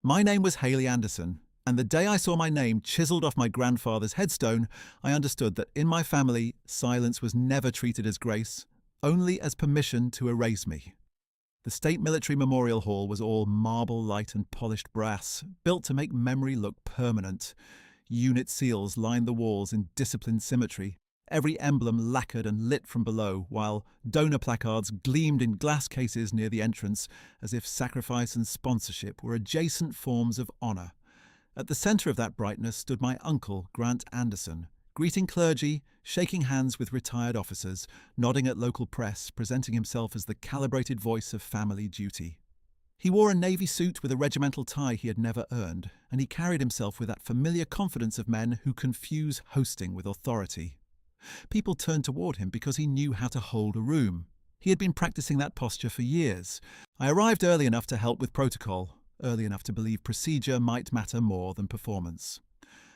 My name was Haley Anderson, and the day I saw my name chiseled off my grandfather's headstone, I understood that in my family, silence was never treated as grace, only as permission to erase me. The State Military Memorial Hall was all marble light and polished brass, built to make memory look permanent. Unit seals lined the walls in disciplined symmetry, every emblem lacquered and lit from below, while donor placards gleamed in glass cases near the entrance, as if sacrifice and sponsorship were adjacent forms of honour. At the centre of that brightness stood my uncle, Grant Anderson, greeting clergy, shaking hands with retired officers, nodding at local press, presenting himself as the calibrated voice of family duty. He wore a navy suit with a regimental tie he had never earned, and he carried himself with that familiar confidence of men who confuse hosting with authority. People turned toward him because he knew how to hold a room. He had been practicing that posture for years. I arrived early enough to help with protocol, early enough to believe procedure might matter more than performance.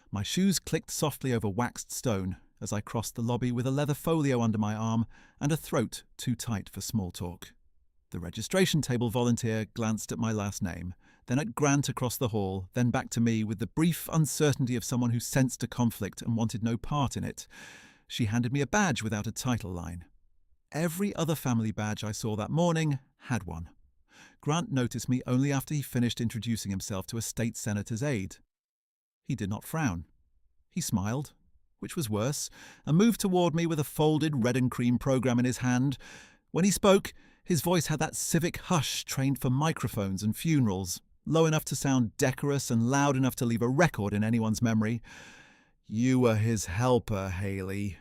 My shoes clicked softly over waxed stone as I crossed the lobby with a leather folio under my arm and a throat too tight for small talk. The registration table volunteer glanced at my last name, then at Grant across the hall, then back to me with the brief uncertainty of someone who sensed a conflict and wanted no part in it. She handed me a badge without a title line. Every other family badge I saw that morning had one. Grant noticed me only after he finished introducing himself to a state senator's aide. He did not frown. He smiled, which was worse, and moved toward me with a folded red and cream program in his hand. When he spoke, his voice had that civic hush trained for microphones and funerals, low enough to sound decorous and loud enough to leave a record in anyone's memory. "You were his helper, Haley,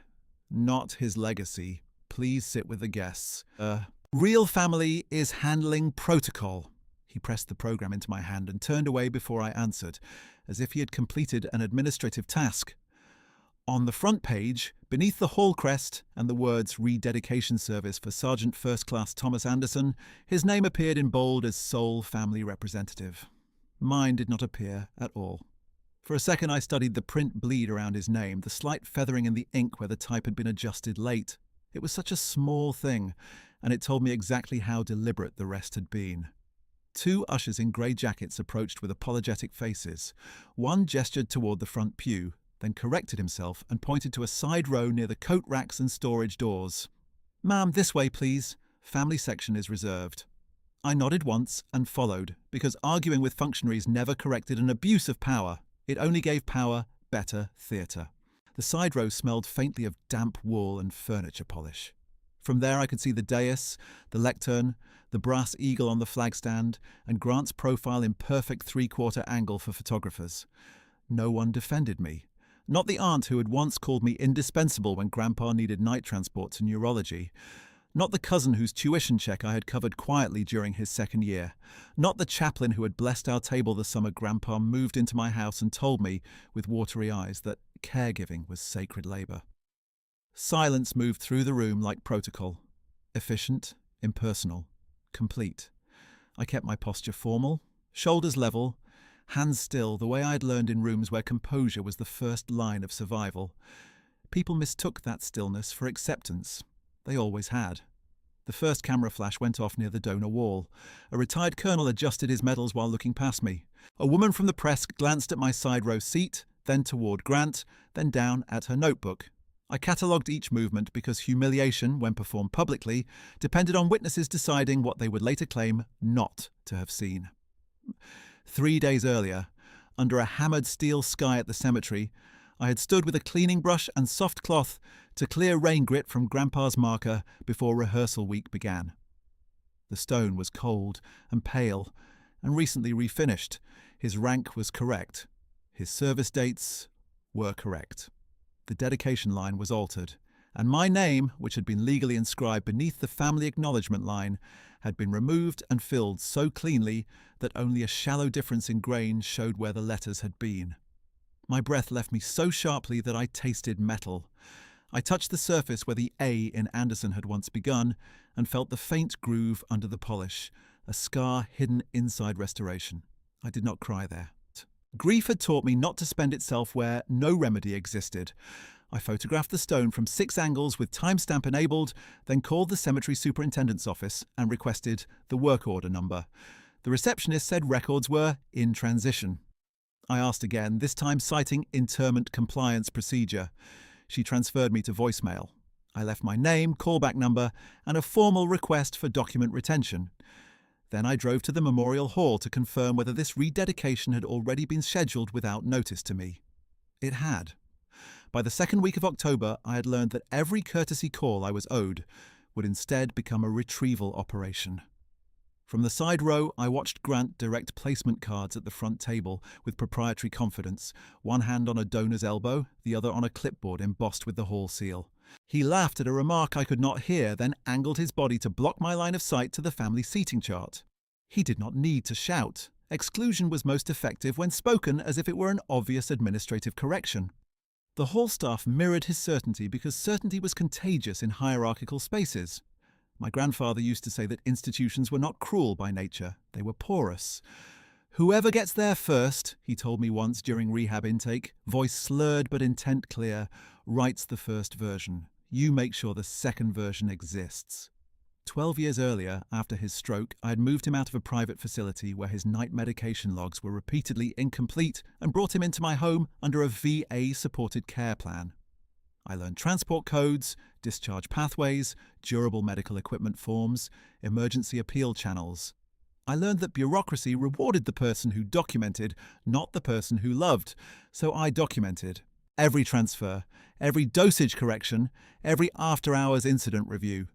not his legacy. Please sit with the guests. Real family is handling protocol." He pressed the program into my hand and turned away before I answered, as if he had completed an administrative task. On the front page, beneath the hall crest and the words "Rededication Service for Sergeant First Class Thomas Anderson," his name appeared in bold as sole family representative. Mine did not appear at all. For a second I studied the print bleed around his name, the slight feathering in the ink where the type had been adjusted late. It was such a small thing, and it told me exactly how deliberate the rest had been. Two ushers in grey jackets approached with apologetic faces. One gestured toward the front pew, then corrected himself and pointed to a side row near the coat racks and storage doors. "Ma'am, this way, please. Family section is reserved." I nodded once and followed, because arguing with functionaries never corrected an abuse of power. It only gave power better theatre. The side row smelled faintly of damp wool and furniture polish. From there I could see the dais, the lectern, the brass eagle on the flagstand, and Grant's profile in perfect three-quarter angle for photographers. No one defended me. Not the aunt who had once called me indispensable when Grandpa needed night transport to neurology. Not the cousin whose tuition check I had covered quietly during his second year. Not the chaplain who had blessed our table the summer Grandpa moved into my house and told me, with watery eyes, that caregiving was sacred labour. Silence moved through the room like protocol. Efficient, impersonal, complete. I kept my posture formal, shoulders level, hands still, the way I had learned in rooms where composure was the first line of survival. People mistook that stillness for acceptance. They always had. The first camera flash went off near the donor wall. A retired colonel adjusted his medals while looking past me. A woman from the press glanced at my side row seat, then toward Grant, then down at her notebook. I catalogued each movement because humiliation, when performed publicly, depended on witnesses deciding what they would later claim not to have seen. 3 days earlier, under a hammered steel sky at the cemetery, I had stood with a cleaning brush and soft cloth to clear rain grit from Grandpa's marker before rehearsal week began. The stone was cold and pale and recently refinished. His rank was correct. His service dates were correct. The dedication line was altered, and my name, which had been legally inscribed beneath the family acknowledgement line, had been removed and filled so cleanly that only a shallow difference in grain showed where the letters had been. My breath left me so sharply that I tasted metal. I touched the surface where the A in Anderson had once begun and felt the faint groove under the polish, a scar hidden inside restoration. I did not cry there. Grief had taught me not to spend itself where no remedy existed. I photographed the stone from 6 angles with timestamp enabled, then called the cemetery superintendent's office and requested the work order number. The receptionist said records were in transition. I asked again, this time citing interment compliance procedure. She transferred me to voicemail. I left my name, callback number, and a formal request for document retention. Then I drove to the Memorial Hall to confirm whether this rededication had already been scheduled without notice to me. It had. By the second week of October, I had learned that every courtesy call I was owed would instead become a retrieval operation. From the side row, I watched Grant direct placement cards at the front table with proprietary confidence, one hand on a donor's elbow, the other on a clipboard embossed with the hall seal. He laughed at a remark I could not hear, then angled his body to block my line of sight to the family seating chart. He did not need to shout. Exclusion was most effective when spoken as if it were an obvious administrative correction. The hall staff mirrored his certainty because certainty was contagious in hierarchical spaces. My grandfather used to say that institutions were not cruel by nature, they were porous. Whoever gets there first, he told me once during rehab intake, voice slurred but intent clear, writes the first version. You make sure the second version exists. 12 years earlier, after his stroke, I had moved him out of a private facility where his night medication logs were repeatedly incomplete and brought him into my home under a VA-supported care plan. I learned transport codes, discharge pathways, durable medical equipment forms, emergency appeal channels. I learned that bureaucracy rewarded the person who documented, not the person who loved, so I documented every transfer, every dosage correction, every after-hours incident review.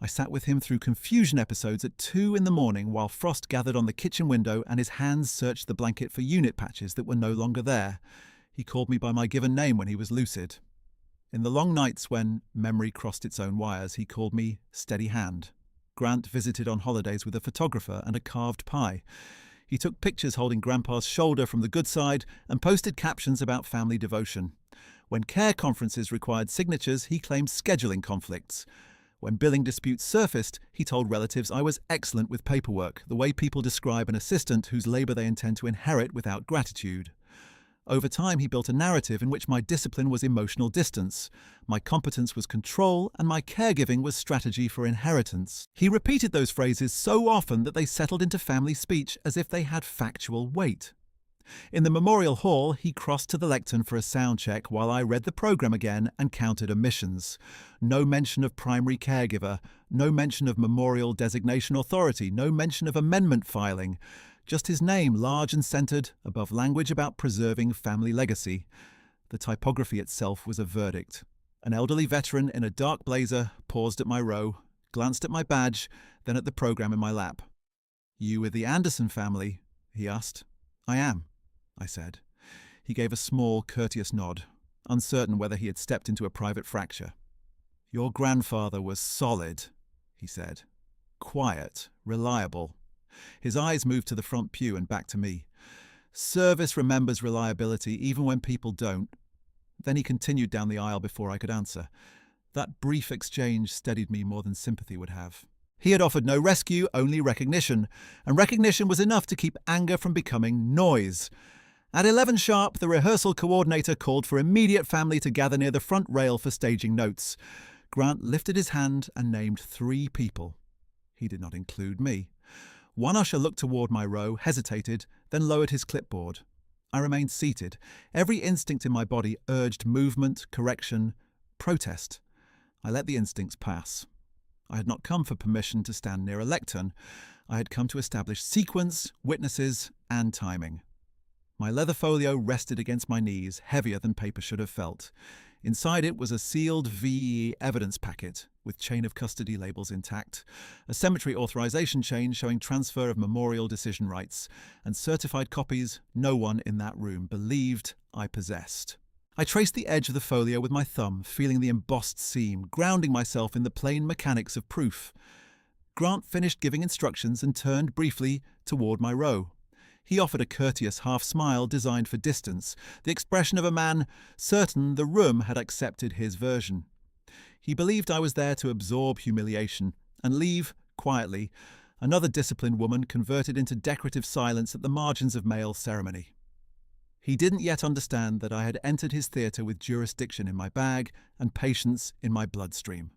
I sat with him through confusion episodes at 2 a.m. while frost gathered on the kitchen window and his hands searched the blanket for unit patches that were no longer there. He called me by my given name when he was lucid. In the long nights when memory crossed its own wires, he called me Steady Hand. Grant visited on holidays with a photographer and a carved pie. He took pictures holding Grandpa's shoulder from the good side and posted captions about family devotion. When care conferences required signatures, he claimed scheduling conflicts. When billing disputes surfaced, he told relatives I was excellent with paperwork, the way people describe an assistant whose labour they intend to inherit without gratitude. Over time, he built a narrative in which my discipline was emotional distance, my competence was control, and my caregiving was strategy for inheritance. He repeated those phrases so often that they settled into family speech as if they had factual weight. In the Memorial Hall, he crossed to the lectern for a sound check while I read the programme again and counted omissions. No mention of primary caregiver, no mention of memorial designation authority, no mention of amendment filing. Just his name, large and centred, above language about preserving family legacy. The typography itself was a verdict. An elderly veteran in a dark blazer paused at my row, glanced at my badge, then at the programme in my lap. "You with the Anderson family?" he asked. "I am," I said. He gave a small, courteous nod, uncertain whether he had stepped into a private fracture. "Your grandfather was solid," he said. "Quiet, reliable." His eyes moved to the front pew and back to me. "Service remembers reliability even when people don't." Then he continued down the aisle before I could answer. That brief exchange steadied me more than sympathy would have. He had offered no rescue, only recognition, and recognition was enough to keep anger from becoming noise. At 11 sharp, the rehearsal coordinator called for immediate family to gather near the front rail for staging notes. Grant lifted his hand and named 3 people. He did not include me. One usher looked toward my row, hesitated, then lowered his clipboard. I remained seated. Every instinct in my body urged movement, correction, protest. I let the instincts pass. I had not come for permission to stand near a lectern. I had come to establish sequence, witnesses, and timing. My leather folio rested against my knees, heavier than paper should have felt. Inside it was a sealed VE evidence packet with chain of custody labels intact, a cemetery authorization chain showing transfer of memorial decision rights, and certified copies no one in that room believed I possessed. I traced the edge of the folio with my thumb, feeling the embossed seam, grounding myself in the plain mechanics of proof. Grant finished giving instructions and turned briefly toward my row. He offered a courteous half-smile designed for distance, the expression of a man certain the room had accepted his version. He believed I was there to absorb humiliation and leave, quietly, another disciplined woman converted into decorative silence at the margins of male ceremony. He didn't yet understand that I had entered his theatre with jurisdiction in my bag and patience in my bloodstream.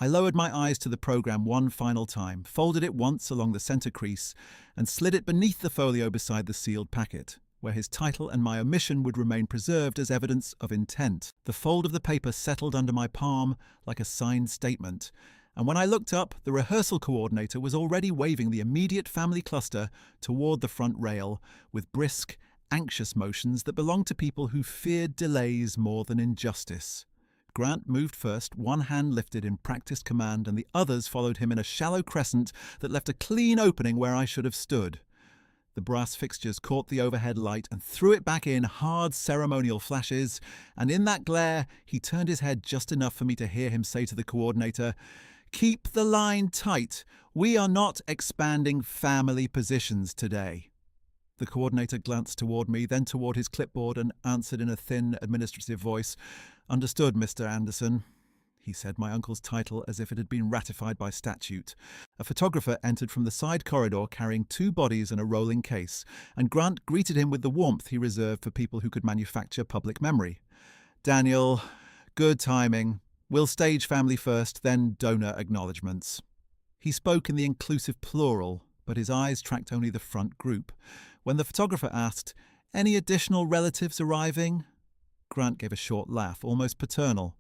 I lowered my eyes to the program one final time, folded it once along the center crease, and slid it beneath the folio beside the sealed packet, where his title and my omission would remain preserved as evidence of intent. The fold of the paper settled under my palm like a signed statement, and when I looked up, the rehearsal coordinator was already waving the immediate family cluster toward the front rail with brisk, anxious motions that belonged to people who feared delays more than injustice. Grant moved first, one hand lifted in practiced command, and the others followed him in a shallow crescent that left a clean opening where I should have stood. The brass fixtures caught the overhead light and threw it back in hard ceremonial flashes, and in that glare he turned his head just enough for me to hear him say to the coordinator, "Keep the line tight. We are not expanding family positions today." The coordinator glanced toward me, then toward his clipboard, and answered in a thin, administrative voice, "Understood, Mr. Anderson." He said my uncle's title as if it had been ratified by statute. A photographer entered from the side corridor carrying 2 bodies and a rolling case, and Grant greeted him with the warmth he reserved for people who could manufacture public memory. "Daniel, good timing. We'll stage family first, then donor acknowledgements." He spoke in the inclusive plural, but his eyes tracked only the front group. When the photographer asked, "Any additional relatives arriving?" Grant gave a short laugh, almost paternal.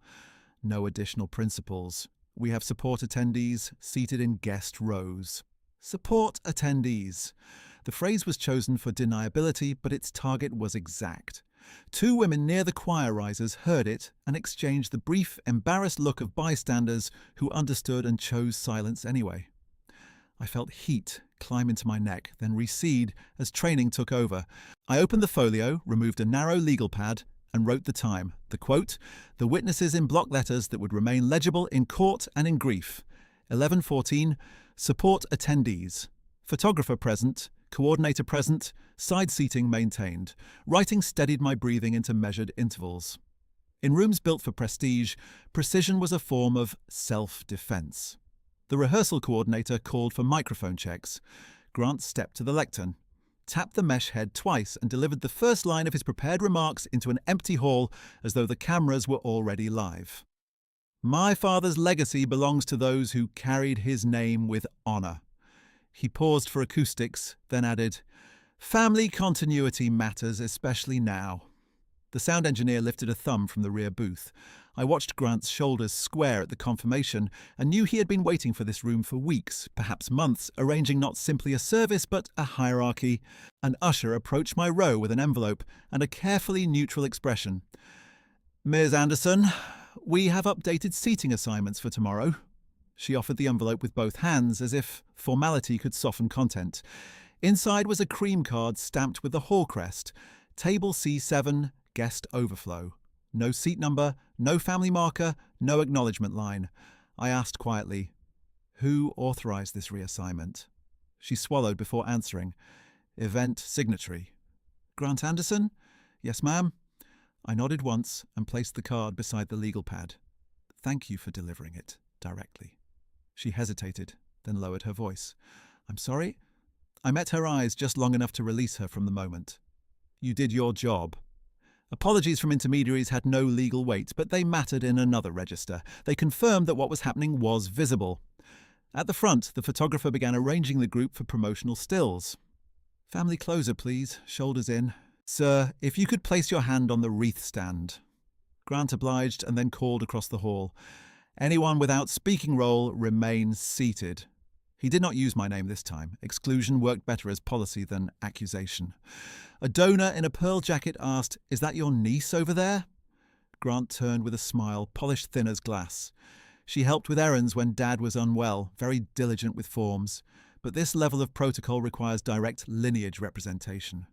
"No additional principals. We have support attendees seated in guest rows." Support attendees. The phrase was chosen for deniability, but its target was exact. 2 women near the choir risers heard it and exchanged the brief, embarrassed look of bystanders who understood and chose silence anyway. I felt heat climb into my neck, then recede as training took over. I opened the folio, removed a narrow legal pad, and wrote the time, the quote, "The witnesses in block letters that would remain legible in court and in grief. 11:14, support attendees. Photographer present, coordinator present, side seating maintained." Writing steadied my breathing into measured intervals. In rooms built for prestige, precision was a form of self-defense. The rehearsal coordinator called for microphone checks. Grant stepped to the lectern, tapped the mesh head twice, and delivered the first line of his prepared remarks into an empty hall as though the cameras were already live. "My father's legacy belongs to those who carried his name with honor." He paused for acoustics, then added, "Family continuity matters, especially now." The sound engineer lifted a thumb from the rear booth. I watched Grant's shoulders square at the confirmation and knew he had been waiting for this room for weeks, perhaps months, arranging not simply a service but a hierarchy. An usher approached my row with an envelope and a carefully neutral expression. "Ms. Anderson, we have updated seating assignments for tomorrow." She offered the envelope with both hands, as if formality could soften content. Inside was a cream card stamped with the hall crest. Table C7, guest overflow. No seat number, no family marker, no acknowledgement line. I asked quietly, "Who authorized this reassignment?" She swallowed before answering. "Event signatory." "Grant Anderson?" "Yes, ma'am." I nodded once and placed the card beside the legal pad. "Thank you for delivering it directly." She hesitated, then lowered her voice. "I'm sorry." I met her eyes just long enough to release her from the moment. "You did your job." Apologies from intermediaries had no legal weight, but they mattered in another register. They confirmed that what was happening was visible. At the front, the photographer began arranging the group for promotional stills. "Family closer, please. Shoulders in. Sir, if you could place your hand on the wreath stand." Grant obliged and then called across the hall. "Anyone without speaking role remains seated." He did not use my name this time. Exclusion worked better as policy than accusation. A donor in a pearl jacket asked, "Is that your niece over there?" Grant turned with a smile, polished thin as glass. "She helped with errands when Dad was unwell, very diligent with forms. But this level of protocol requires direct lineage representation."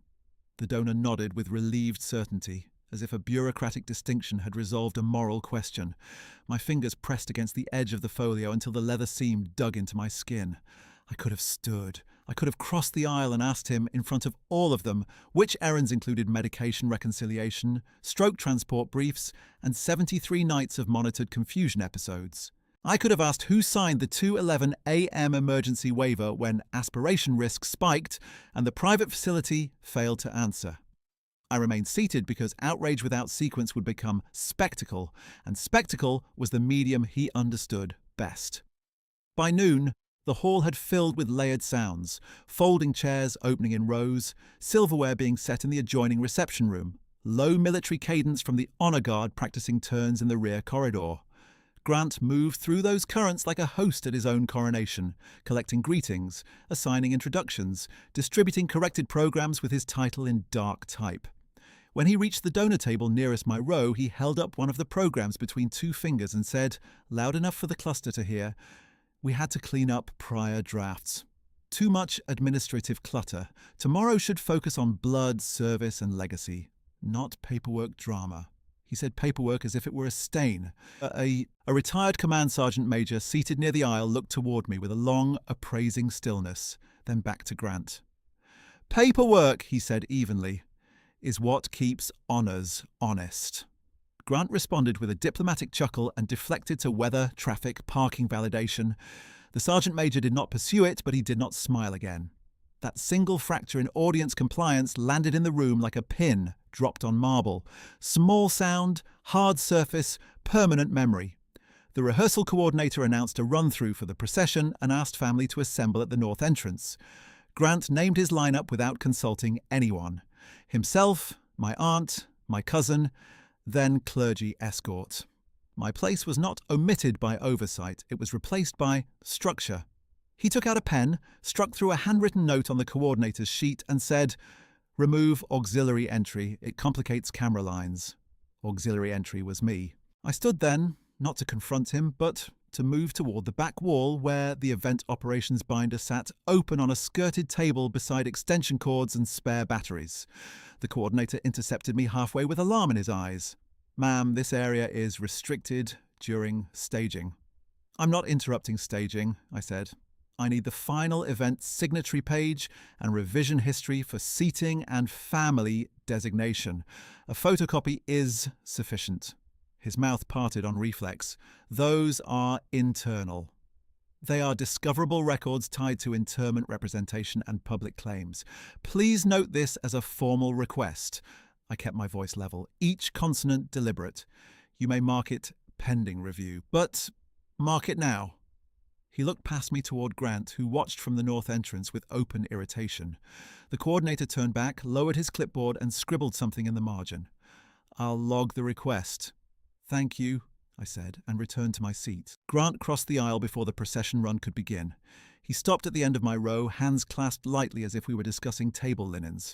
The donor nodded with relieved certainty, as if a bureaucratic distinction had resolved a moral question. My fingers pressed against the edge of the folio until the leather seam dug into my skin. I could have stood. I could have crossed the aisle and asked him, in front of all of them, which errands included medication reconciliation, stroke transport briefs, and 73 nights of monitored confusion episodes. I could have asked who signed the 2:11 a.m. emergency waiver when aspiration risk spiked and the private facility failed to answer. I remained seated because outrage without sequence would become spectacle, and spectacle was the medium he understood best. By noon, the hall had filled with layered sounds, folding chairs opening in rows, silverware being set in the adjoining reception room, low military cadence from the honor guard practicing turns in the rear corridor. Grant moved through those currents like a host at his own coronation, collecting greetings, assigning introductions, distributing corrected programs with his title in dark type. When he reached the donor table nearest my row, he held up one of the programs between two fingers and said, loud enough for the cluster to hear, "We had to clean up prior drafts. Too much administrative clutter. Tomorrow should focus on blood, service, and legacy, not paperwork drama." He said paperwork as if it were a stain. A retired command sergeant major seated near the aisle looked toward me with a long, appraising stillness, then back to Grant. "Paperwork," he said evenly, "is what keeps honors honest." Grant responded with a diplomatic chuckle and deflected to weather, traffic, parking validation. The sergeant major did not pursue it, but he did not smile again. That single fracture in audience compliance landed in the room like a pin dropped on marble. Small sound, hard surface, permanent memory. The rehearsal coordinator announced a run-through for the procession and asked family to assemble at the north entrance. Grant named his lineup without consulting anyone. Himself, my aunt, my cousin, then clergy escort. My place was not omitted by oversight, it was replaced by structure. He took out a pen, struck through a handwritten note on the coordinator's sheet and said, "Remove auxiliary entry, it complicates camera lines." Auxiliary entry was me. I stood then, not to confront him, but to move toward the back wall where the event operations binder sat open on a skirted table beside extension cords and spare batteries. The coordinator intercepted me halfway with alarm in his eyes. "Ma'am, this area is restricted during staging." "I'm not interrupting staging," I said. "I need the final event signatory page and revision history for seating and family designation. A photocopy is sufficient." His mouth parted on reflex. "Those are internal. They are discoverable records tied to interment representation and public claims. Please note this as a formal request." I kept my voice level, each consonant deliberate. "You may mark it pending review, but mark it now." He looked past me toward Grant, who watched from the north entrance with open irritation. The coordinator turned back, lowered his clipboard, and scribbled something in the margin. "I'll log the request." "Thank you," I said, and returned to my seat. Grant crossed the aisle before the procession run could begin. He stopped at the end of my row, hands clasped lightly as if we were discussing table linens.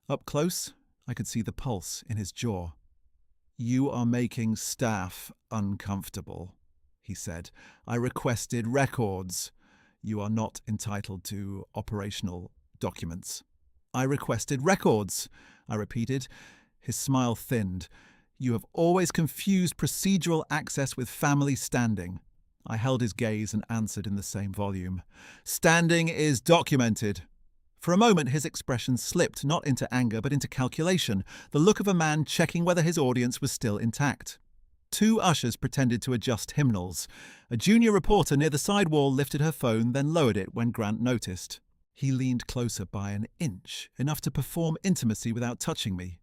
Up close, I could see the pulse in his jaw. "You are making staff uncomfortable," he said. "I requested records. You are not entitled to operational documents." "I requested records," I repeated. His smile thinned. "You have always confused procedural access with family standing." I held his gaze and answered in the same volume. "Standing is documented." For a moment his expression slipped, not into anger but into calculation, the look of a man checking whether his audience was still intact. Two ushers pretended to adjust hymnals. A junior reporter near the side wall lifted her phone, then lowered it when Grant noticed. He leaned closer by an inch, enough to perform intimacy without touching me.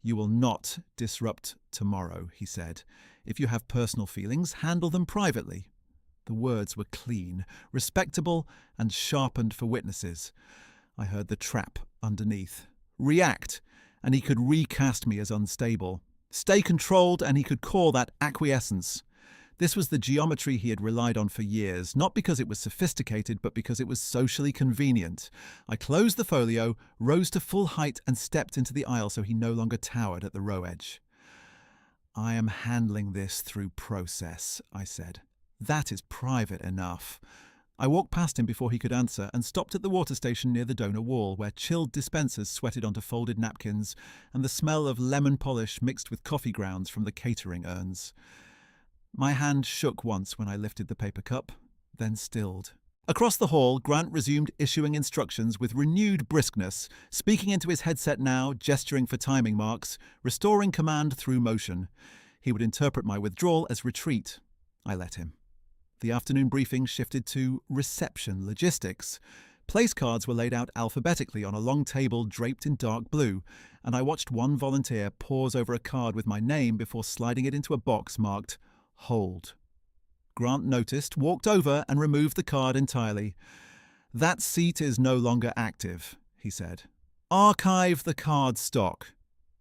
"You will not disrupt tomorrow," he said. "If you have personal feelings, handle them privately." The words were clean, respectable, and sharpened for witnesses. I heard the trap underneath. React, and he could recast me as unstable. Stay controlled, and he could call that acquiescence. This was the geometry he had relied on for years, not because it was sophisticated, but because it was socially convenient. I closed the folio, rose to full height, and stepped into the aisle so he no longer towered at the row edge. "I am handling this through process," I said. "That is private enough." I walked past him before he could answer and stopped at the water station near the donor wall, where chilled dispensers sweated onto folded napkins and the smell of lemon polish mixed with coffee grounds from the catering urns. My hand shook once when I lifted the paper cup, then stilled. Across the hall, Grant resumed issuing instructions with renewed briskness, speaking into his headset now, gesturing for timing marks, restoring command through motion. He would interpret my withdrawal as retreat. I let him. The afternoon briefing shifted to reception logistics. Place cards were laid out alphabetically on a long table draped in dark blue, and I watched one volunteer pause over a card with my name before sliding it into a box marked "Hold." Grant noticed, walked over and removed the card entirely. "That seat is no longer active," he said. "Archive the card stock."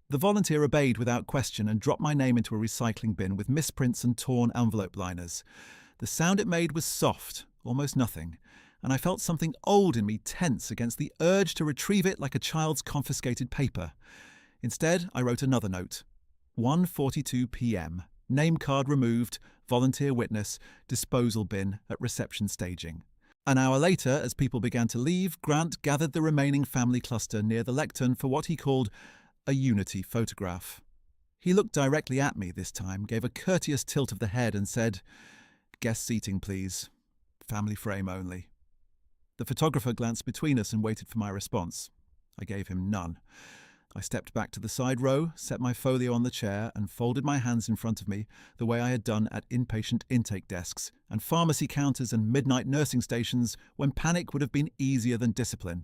The volunteer obeyed without question and dropped my name into a recycling bin with misprints and torn envelope liners. The sound it made was soft, almost nothing, and I felt something old in me tense against the urge to retrieve it like a child's confiscated paper. Instead, I wrote another note. 1:42 p.m. Name card removed, volunteer witness, disposal bin at reception staging. An hour later, as people began to leave, Grant gathered the remaining family cluster near the lectern for what he called a unity photograph. He looked directly at me this time, gave a courteous tilt of the head and said, "Guest seating, please. Family frame only." The photographer glanced between us and waited for my response. I gave him none. I stepped back to the side row, set my folio on the chair, and folded my hands in front of me the way I had done at inpatient intake desks and pharmacy counters and midnight nursing stations when panic would have been easier than discipline.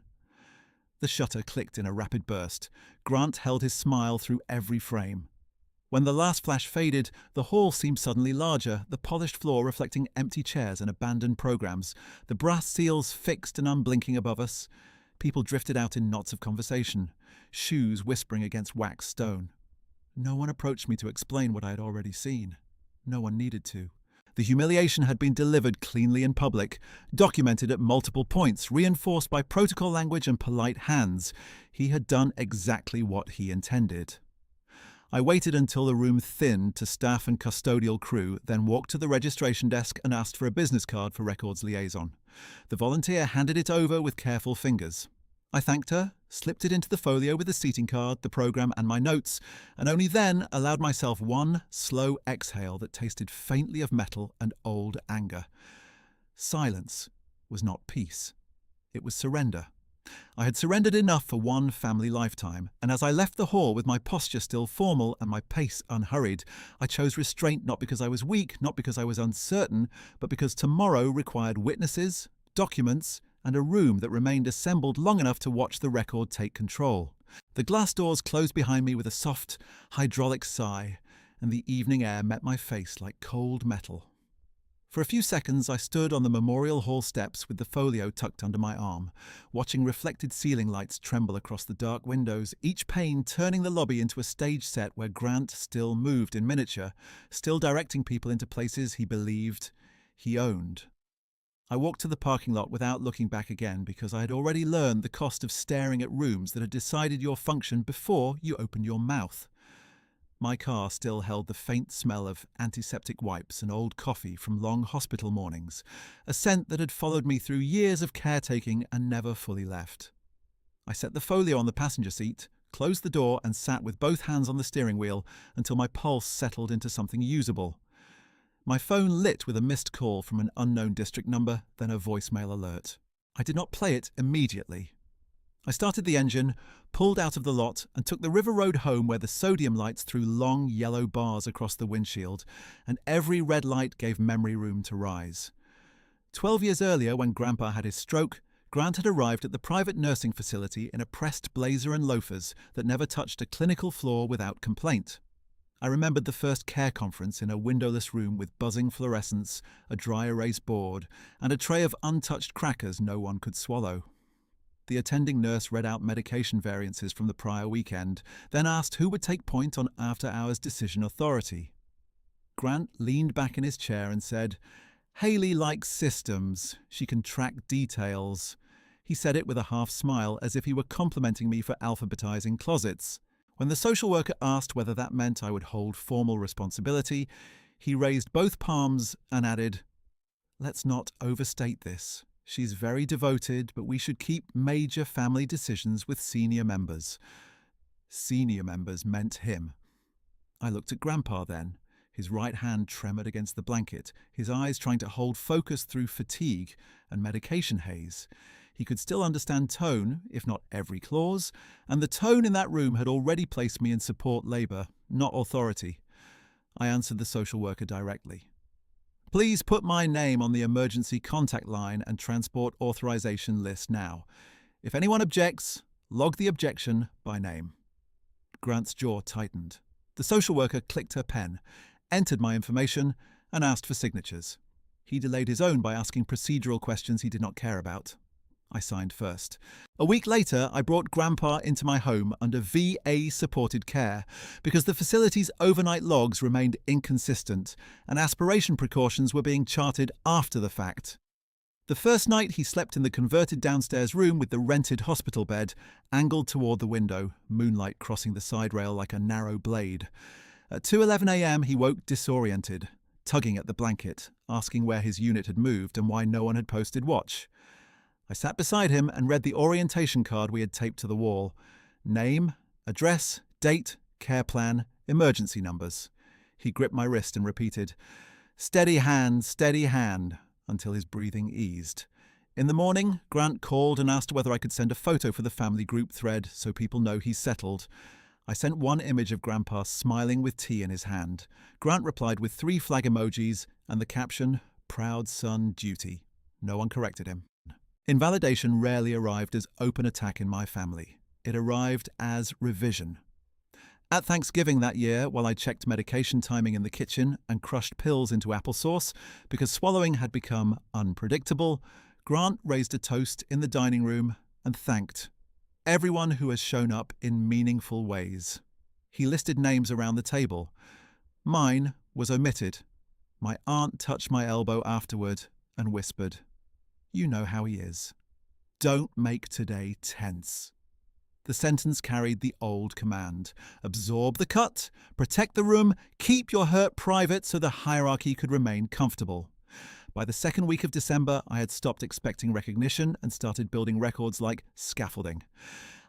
The shutter clicked in a rapid burst. Grant held his smile through every frame. When the last flash faded, the hall seemed suddenly larger, the polished floor reflecting empty chairs and abandoned programs, the brass seals fixed and unblinking above us. People drifted out in knots of conversation, shoes whispering against waxed stone. No one approached me to explain what I had already seen. No one needed to. The humiliation had been delivered cleanly in public, documented at multiple points, reinforced by protocol language and polite hands. He had done exactly what he intended. I waited until the room thinned to staff and custodial crew, then walked to the registration desk and asked for a business card for records liaison. The volunteer handed it over with careful fingers. I thanked her, slipped it into the folio with the seating card, the program, and my notes, and only then allowed myself one slow exhale that tasted faintly of metal and old anger. Silence was not peace. It was surrender. I had surrendered enough for one family lifetime, and as I left the hall with my posture still formal and my pace unhurried, I chose restraint not because I was weak, not because I was uncertain, but because tomorrow required witnesses, documents, and a room that remained assembled long enough to watch the record take control. The glass doors closed behind me with a soft, hydraulic sigh, and the evening air met my face like cold metal. For a few seconds I stood on the Memorial Hall steps with the folio tucked under my arm, watching reflected ceiling lights tremble across the dark windows, each pane turning the lobby into a stage set where Grant still moved in miniature, still directing people into places he believed he owned. I walked to the parking lot without looking back again because I had already learned the cost of staring at rooms that had decided your function before you opened your mouth. My car still held the faint smell of antiseptic wipes and old coffee from long hospital mornings, a scent that had followed me through years of caretaking and never fully left. I set the folio on the passenger seat, closed the door and sat with both hands on the steering wheel until my pulse settled into something usable. My phone lit with a missed call from an unknown district number, then a voicemail alert. I did not play it immediately. I started the engine, pulled out of the lot, and took the River Road home where the sodium lights threw long yellow bars across the windshield, and every red light gave memory room to rise. 12 years earlier, when Grandpa had his stroke, Grant had arrived at the private nursing facility in a pressed blazer and loafers that never touched a clinical floor without complaint. I remembered the first care conference in a windowless room with buzzing fluorescents, a dry erase board, and a tray of untouched crackers no one could swallow. The attending nurse read out medication variances from the prior weekend, then asked who would take point on after-hours decision authority. Grant leaned back in his chair and said, "Haley likes systems. She can track details." He said it with a half smile, as if he were complimenting me for alphabetizing closets. When the social worker asked whether that meant I would hold formal responsibility, he raised both palms and added, "Let's not overstate this. She's very devoted, but we should keep major family decisions with senior members." Senior members meant him. I looked at Grandpa then. His right hand tremored against the blanket, his eyes trying to hold focus through fatigue and medication haze. He could still understand tone, if not every clause, and the tone in that room had already placed me in support labor, not authority. I answered the social worker directly. "Please put my name on the emergency contact line and transport authorization list now. If anyone objects, log the objection by name." Grant's jaw tightened. The social worker clicked her pen, entered my information, and asked for signatures. He delayed his own by asking procedural questions he did not care about. I signed first. A week later, I brought Grandpa into my home under VA-supported care because the facility's overnight logs remained inconsistent and aspiration precautions were being charted after the fact. The first night, he slept in the converted downstairs room with the rented hospital bed, angled toward the window, moonlight crossing the side rail like a narrow blade. At 2:11 a.m., he woke disoriented, tugging at the blanket, asking where his unit had moved and why no one had posted watch. I sat beside him and read the orientation card we had taped to the wall. Name, address, date, care plan, emergency numbers. He gripped my wrist and repeated, steady hand, until his breathing eased. In the morning, Grant called and asked whether I could send a photo for the family group thread so people know he's settled. I sent one image of Grandpa smiling with tea in his hand. Grant replied with 3 flag emojis and the caption, proud son duty. No one corrected him. Invalidation rarely arrived as open attack in my family. It arrived as revision. At Thanksgiving that year, while I checked medication timing in the kitchen and crushed pills into applesauce because swallowing had become unpredictable, Grant raised a toast in the dining room and thanked everyone who has shown up in meaningful ways. He listed names around the table. Mine was omitted. My aunt touched my elbow afterward and whispered, you know how he is. Don't make today tense. The sentence carried the old command. Absorb the cut, protect the room, keep your hurt private so the hierarchy could remain comfortable. By the second week of December, I had stopped expecting recognition and started building records like scaffolding.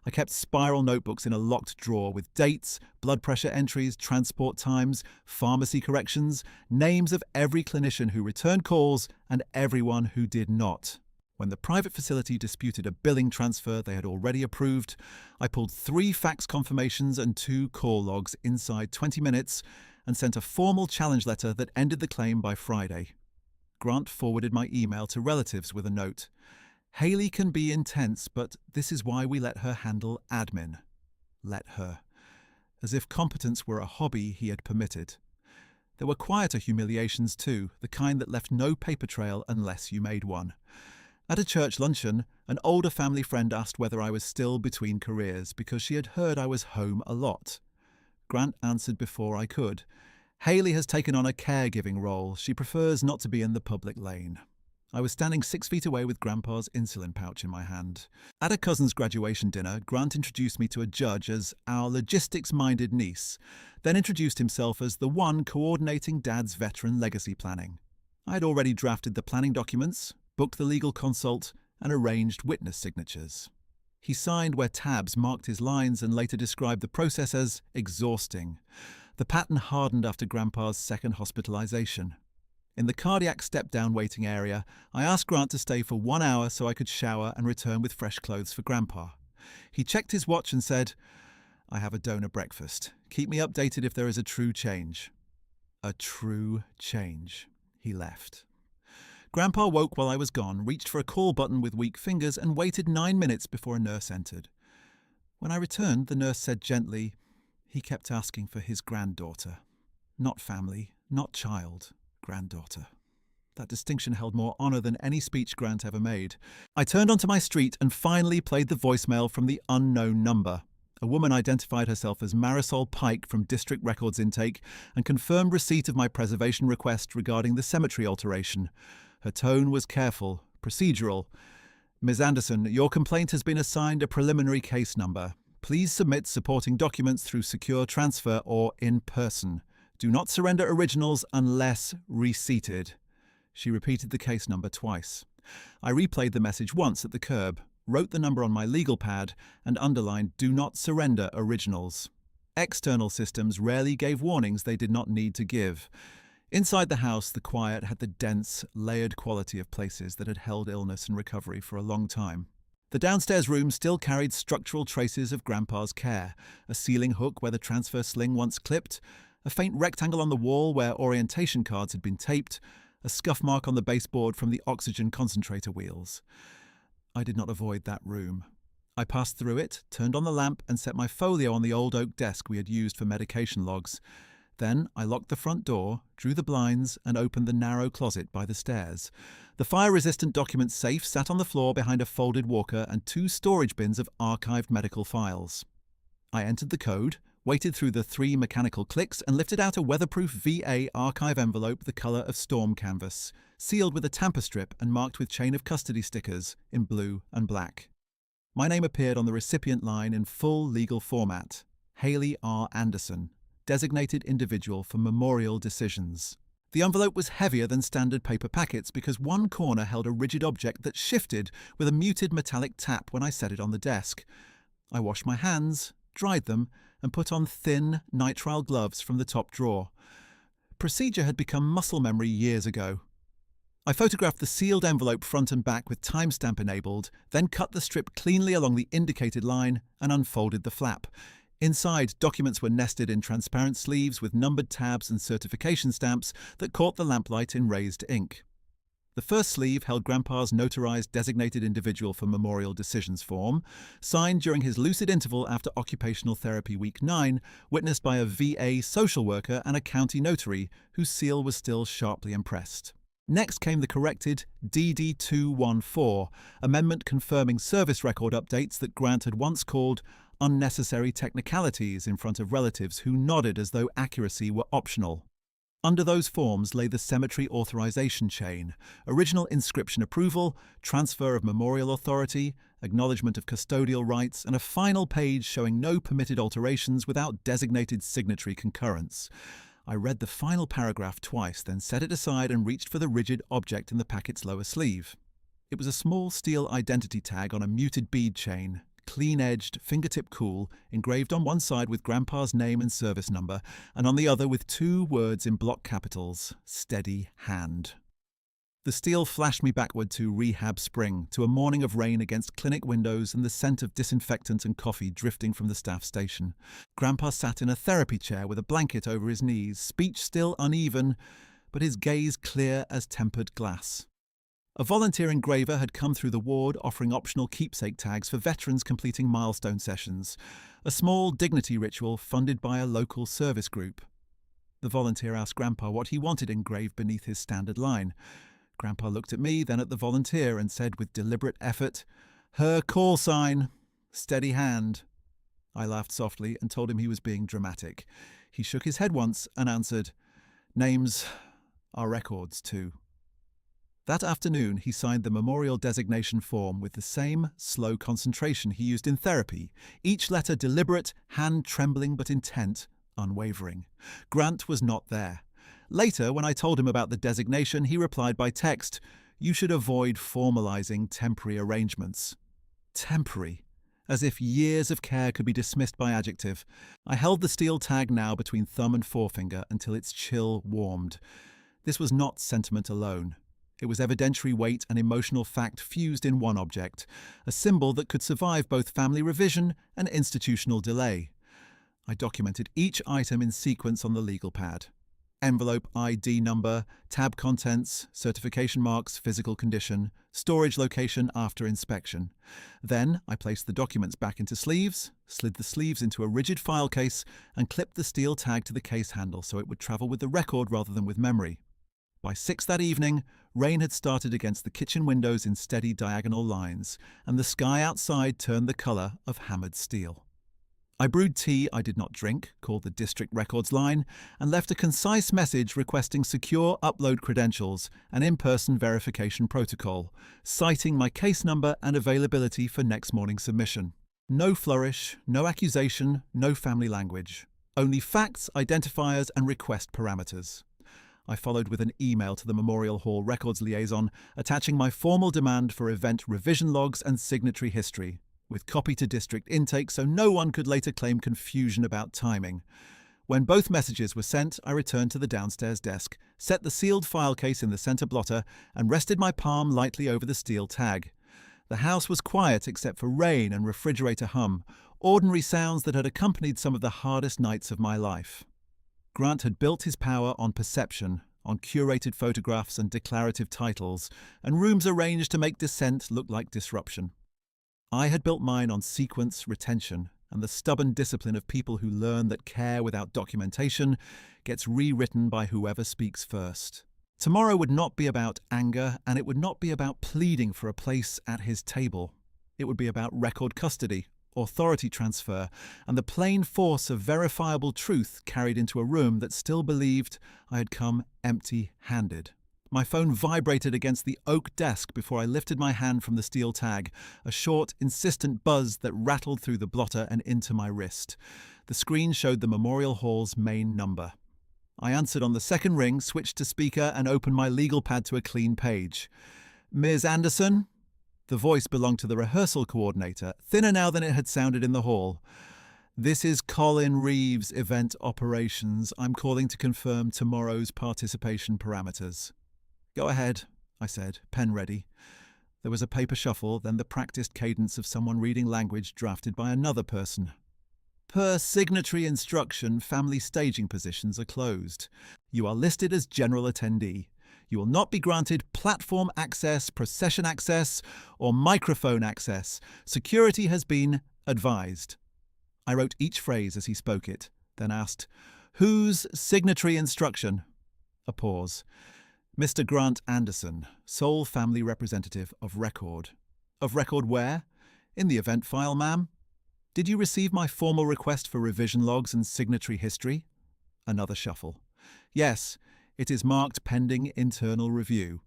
I kept spiral notebooks in a locked drawer with dates, blood pressure entries, transport times, pharmacy corrections, names of every clinician who returned calls and everyone who did not. When the private facility disputed a billing transfer they had already approved, I pulled 3 fax confirmations and 2 call logs inside 20 minutes and sent a formal challenge letter that ended the claim by Friday. Grant forwarded my email to relatives with a note. Haley can be intense, but this is why we let her handle admin. Let her. As if competence were a hobby he had permitted. There were quieter humiliations too, the kind that left no paper trail unless you made one. At a church luncheon, an older family friend asked whether I was still between careers because she had heard I was home a lot. Grant answered before I could. Haley has taken on a caregiving role. She prefers not to be in the public lane. I was standing 6 feet away with Grandpa's insulin pouch in my hand. At a cousin's graduation dinner, Grant introduced me to a judge as our logistics-minded niece, then introduced himself as the one coordinating Dad's veteran legacy planning. I had already drafted the planning documents, booked the legal consult, and arranged witness signatures. He signed where tabs marked his lines and later described the process as exhausting. The pattern hardened after Grandpa's second hospitalization. In the cardiac step-down waiting area, I asked Grant to stay for 1 hour so I could shower and return with fresh clothes for Grandpa. He checked his watch and said, I have a donor breakfast. Keep me updated if there is a true change. A true change. He left. Grandpa woke while I was gone, reached for a call button with weak fingers and waited 9 minutes before a nurse entered. When I returned, the nurse said gently, he kept asking for his granddaughter. Not family, not child. Granddaughter. That distinction held more honour than any speech Grant ever made. I turned onto my street and finally played the voicemail from the unknown number. A woman identified herself as Marisol Pike from District Records Intake and confirmed receipt of my preservation request regarding the cemetery alteration. Her tone was careful, procedural. Ms. Anderson, your complaint has been assigned a preliminary case number. Please submit supporting documents through secure transfer or in person. Do not surrender originals unless reseated. She repeated the case number twice. I replayed the message once at the curb, wrote the number on my legal pad, and underlined do not surrender originals. External systems rarely gave warnings they did not need to give. Inside the house, the quiet had the dense, layered quality of places that had held illness and recovery for a long time. The downstairs room still carried structural traces of Grandpa's care, a ceiling hook where the transfer sling once clipped, a faint rectangle on the wall where orientation cards had been taped, a scuff mark on the baseboard from the oxygen concentrator wheels. I did not avoid that room. I passed through it, turned on the lamp, and set my folio on the old oak desk we had used for medication logs. Then I locked the front door, drew the blinds, and opened the narrow closet by the stairs. The fire-resistant document safe sat on the floor behind a folded walker and 2 storage bins of archived medical files. I entered the code, waited through the 3 mechanical clicks, and lifted out a weatherproof VA archive envelope the colour of storm canvas, sealed with a tamper strip and marked with chain of custody stickers in blue and black. My name appeared on the recipient line in full legal format: Haley R. Anderson, designated individual for memorial decisions. The envelope was heavier than standard paper packets because one corner held a rigid object that shifted with a muted metallic tap when I set it on the desk. I washed my hands, dried them, and put on thin, nitrile gloves from the top drawer. Procedure had become muscle memory years ago. I photographed the sealed envelope front and back with timestamp enabled, then cut the strip cleanly along the indicated line and unfolded the flap. Inside, documents were nested in transparent sleeves with numbered tabs and certification stamps that caught the lamplight in raised ink. The first sleeve held Grandpa's notarized designated individual for memorial decisions form, signed during his lucid interval after occupational therapy week 9, witnessed by a VA social worker and a county notary whose seal was still sharply impressed. Next came the corrected DD-214, amendment confirming service record updates that Grant had once called unnecessary technicalities in front of relatives who nodded as though accuracy were optional. Under those forms lay the cemetery authorization chain: original inscription approval, transfer of memorial authority, acknowledgement of custodial rights, and a final page showing no permitted alterations without designated signatory concurrence. I read the final paragraph twice, then set it aside and reached for the rigid object in the packet's lower sleeve. It was a small steel identity tag on a muted bead chain, clean-edged, fingertip cool, engraved on one side with Grandpa's name and service number, and on the other with 2 words in block capitals: steady hand. The steel flashed me backward to rehab spring, to a morning of rain against clinic windows and the scent of disinfectant and coffee drifting from the staff station. Grandpa sat in a therapy chair with a blanket over his knees, speech still uneven, but his gaze clear as tempered glass. A volunteer engraver had come through the ward offering optional keepsake tags for veterans completing milestone sessions, a small dignity ritual funded by a local service group. The volunteer asked Grandpa what he wanted engraved beneath his standard line. Grandpa looked at me, then at the volunteer, and said with deliberate effort, "Her call sign, steady hand." I laughed softly and told him he was being dramatic. He shook his head once and answered, "Names are records too." That afternoon, he signed the memorial designation form with the same slow concentration he used in therapy, each letter deliberate, hand trembling but intent, unwavering. Grant was not there. Later, when I told him about the designation, he replied by text, "You should avoid formalizing temporary arrangements." Temporary. As if years of care could be dismissed by adjective. I held the steel tag now between thumb and forefinger until its chill warmed. This was not sentiment alone. It was evidentiary weight and emotional fact fused in one object, a symbol that could survive both family revision and institutional delay. I documented each item in sequence on the legal pad. Envelope ID number, tab contents, certification marks, physical condition, storage location after inspection. Then I placed the documents back into sleeves, slid the sleeves into a rigid file case, and clipped the steel tag to the case handle so it would travel with the record rather than with memory. By 6 that evening, rain had started against the kitchen windows in steady diagonal lines, and the sky outside turned the colour of hammered steel. I brewed tea I did not drink, called the District Records line, and left a concise message requesting secure upload credentials and in-person verification protocol, citing my case number and availability for next morning's submission. No flourish, no accusation, no family language. Only facts, identifiers, and request parameters. I followed with an email to the Memorial Hall Records liaison, attaching my formal demand for event revision logs and signatory history, with copy to district intake so no one could later claim confusion about timing. When both messages were sent, I returned to the downstairs desk, set the sealed file case in the center blotter, and rested my palm lightly over the steel tag. The house was quiet except for rain and refrigerator hum, ordinary sounds that had accompanied some of the hardest nights of my life. Grant had built his power on perception, on curated photographs and declarative titles, and rooms arranged to make dissent look like disruption. I had built mine on sequence retention, and the stubborn discipline of people who learn that care without documentation gets rewritten by whoever speaks first. Tomorrow would not be about anger, and it would not be about pleading for a place at his table. It would be about record custody, authority transfer, and the plain force of verifiable truth carried into a room that still believed I had come empty-handed. My phone vibrated against the oak desk before I lifted my hand from the steel tag, a short, insistent buzz that rattled through the blotter and into my wrist. The screen showed the Memorial Hall's main number. I answered on the second ring, switched to speaker, and opened my legal pad to a clean page. "Ms. Anderson?" The voice belonged to the rehearsal coordinator, thinner now than it had sounded in the hall. "This is Colin Reeves, Event Operations. I'm calling to confirm tomorrow's participation parameters." "Go ahead," I said, pen ready. There was a paper shuffle, then the practiced cadence of someone reading language drafted by another person. "Per signatory instruction, family staging positions are closed. You are listed as general attendee. You will not be granted platform access, procession access, or microphone access. Security has been advised." I wrote each phrase as he spoke it, then asked, "Whose signatory instruction?" A pause. "Mr. Grant Anderson, sole family representative of record." "Of record where?" "In the event file, ma'am." "Did you receive my formal request for revision logs and signatory history?" Another shuffle. "Yes, it is marked pending internal review."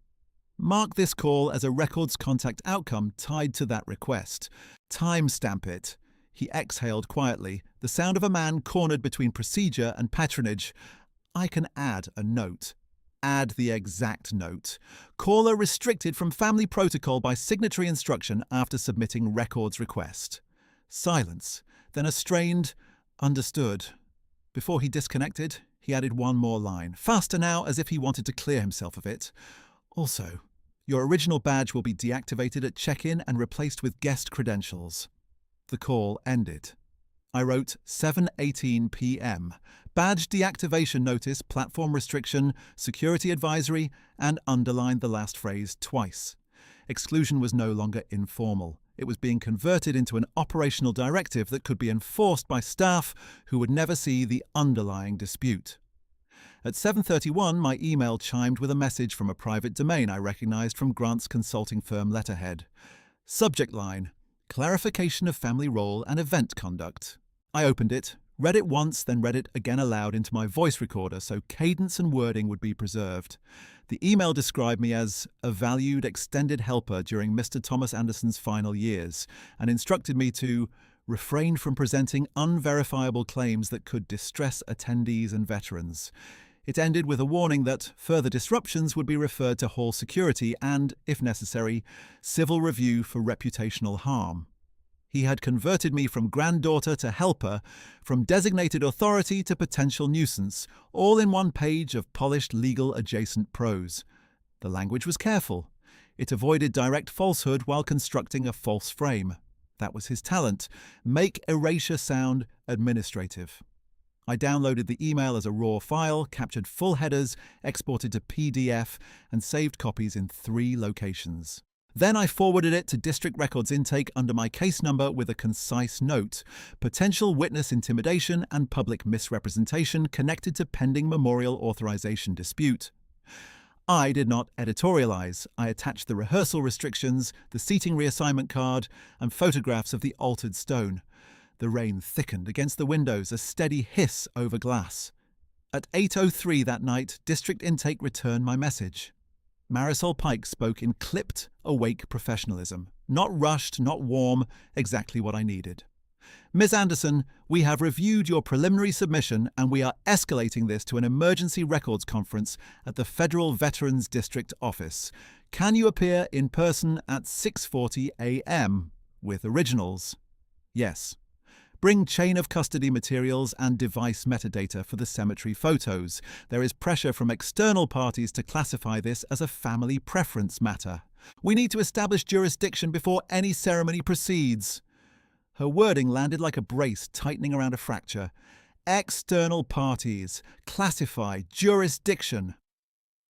"Mark this call as a records contact outcome tied to that request. Timestamp it." He exhaled quietly, the sound of a man cornered between procedure and patronage. "I can add a note." Add the exact note. "Caller restricted from family protocol by signatory instruction after submitting records request." Silence, then a strained, "Understood." Before he disconnected, he added one more line, faster now as if he wanted to clear himself of it. "Also, your original badge will be deactivated at check-in and replaced with guest credentials." The call ended. I wrote 7:18 p.m. Badge deactivation notice, platform restriction, security advisory, and underlined the last phrase twice. Exclusion was no longer informal. It was being converted into an operational directive that could be enforced by staff who would never see the underlying dispute. At 7:31, my email chimed with a message from a private domain I recognized from Grant's consulting firm letterhead. Subject line: Clarification of family role and event conduct. I opened it, read it once, then read it again aloud into my voice recorder so cadence and wording would be preserved. The email described me as a valued extended helper during Mr. Thomas Anderson's final years and instructed me to refrain from presenting unverifiable claims that could distress attendees and veterans. It ended with a warning that further disruptions would be referred to hall security and, if necessary, civil review for reputational harm. He had converted me from granddaughter to helper, from designated authority to potential nuisance, all in one page of polished legal adjacent prose. The language was careful. It avoided direct falsehood while constructing a false frame. That was his talent. Make erasure sound administrative. I downloaded the email as a raw file, captured full headers, exported to PDF, and saved copies in 3 locations. Then I forwarded it to District Records Intake under my case number with a concise note: potential witness intimidation and public misrepresentation connected to pending memorial authorization dispute. I did not editorialize. I attached the rehearsal restrictions, the seating reassignment card, and photographs of the altered stone. The rain thickened against the windows, a steady hiss over glass. At 8:03 that night, District Intake returned my message. Marisol Pike spoke in clipped, awake professionalism. Not rushed, not warm, exactly what I needed. "Ms. Anderson, we have reviewed your preliminary submission and we are escalating this to an emergency records conference at the Federal Veterans District Office. Can you appear in person at 6:40 a.m. with originals?" "Yes." "Bring chain of custody materials and device metadata for the cemetery photos. There is pressure from external parties to classify this as a family preference matter. We need to establish jurisdiction before any ceremony proceeds." Her wording landed like a brace tightening around a fracture. External parties. Classify. Jurisdiction.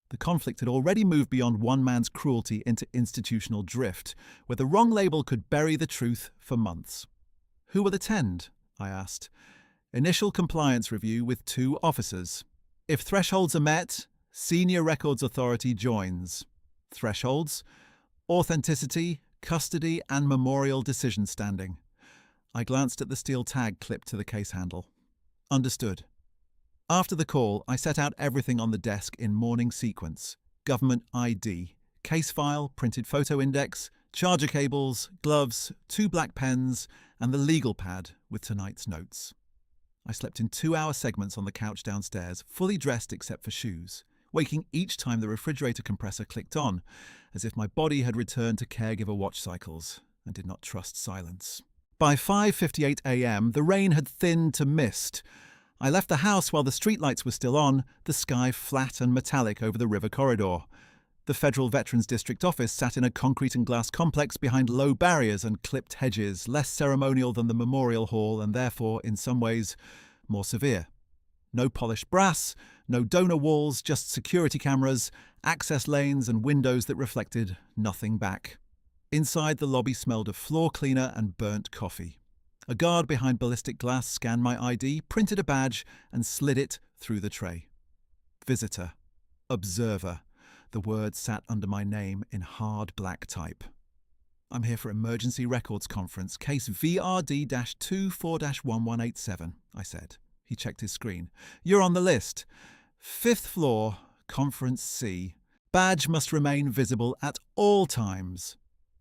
The conflict had already moved beyond one man's cruelty into institutional drift, where the wrong label could bury the truth for months. Who will attend? I asked. Initial compliance review with 2 officers. If thresholds are met, Senior Records Authority joins. Thresholds: authenticity, custody, and memorial decision standing. I glanced at the steel tag clipped to the case handle. Understood. After the call, I set out everything on the desk in morning sequence. Government ID, case file, printed photo index, charger cables, gloves, 2 black pens, and the legal pad with tonight's notes. I slept in 2-hour segments on the couch downstairs, fully dressed except for shoes, waking each time the refrigerator compressor clicked on, as if my body had returned to caregiver watch cycles and did not trust silence. By 5:58 a.m., the rain had thinned to mist. I left the house while the streetlights were still on, the sky flat and metallic over the river corridor. The Federal Veterans District Office sat in a concrete and glass complex behind low barriers and clipped hedges, less ceremonial than the Memorial Hall and therefore, in some ways, more severe. No polished brass, no donor walls, just security cameras, access lanes and windows that reflected nothing back. Inside, the lobby smelled of floor cleaner and burnt coffee. A guard behind ballistic glass scanned my ID, printed a badge, and slid it through the tray. Visitor. Observer. The word sat under my name in hard black type. I'm here for Emergency Records Conference, case VRD-24-1187, I said. He checked his screen. You're on the list. 5th floor, Conference C. Badge must remain visible at all times.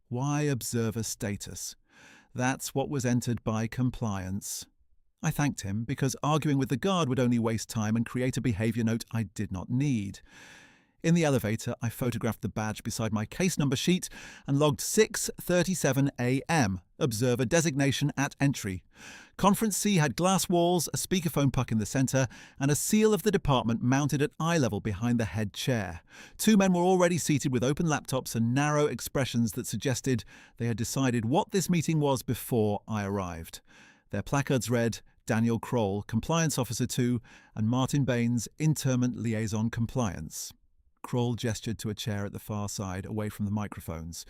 Why observer status? That's what was entered by compliance. I thanked him because arguing with the guard would only waste time and create a behaviour note I did not need. In the elevator, I photographed the badge beside my case number sheet and logged 6:37 a.m. Observer designation at entry. Conference C had glass walls, a speakerphone puck in the centre, and a seal of the department mounted at eye level behind the head chair. 2 men were already seated with open laptops and narrow expressions that suggested they had decided what this meeting was before I arrived. Their placards read Daniel Kroll, Compliance Officer 2, and Martin Baines, Interment Liaison Compliance. Kroll gestured to a chair at the far side, away from the microphones.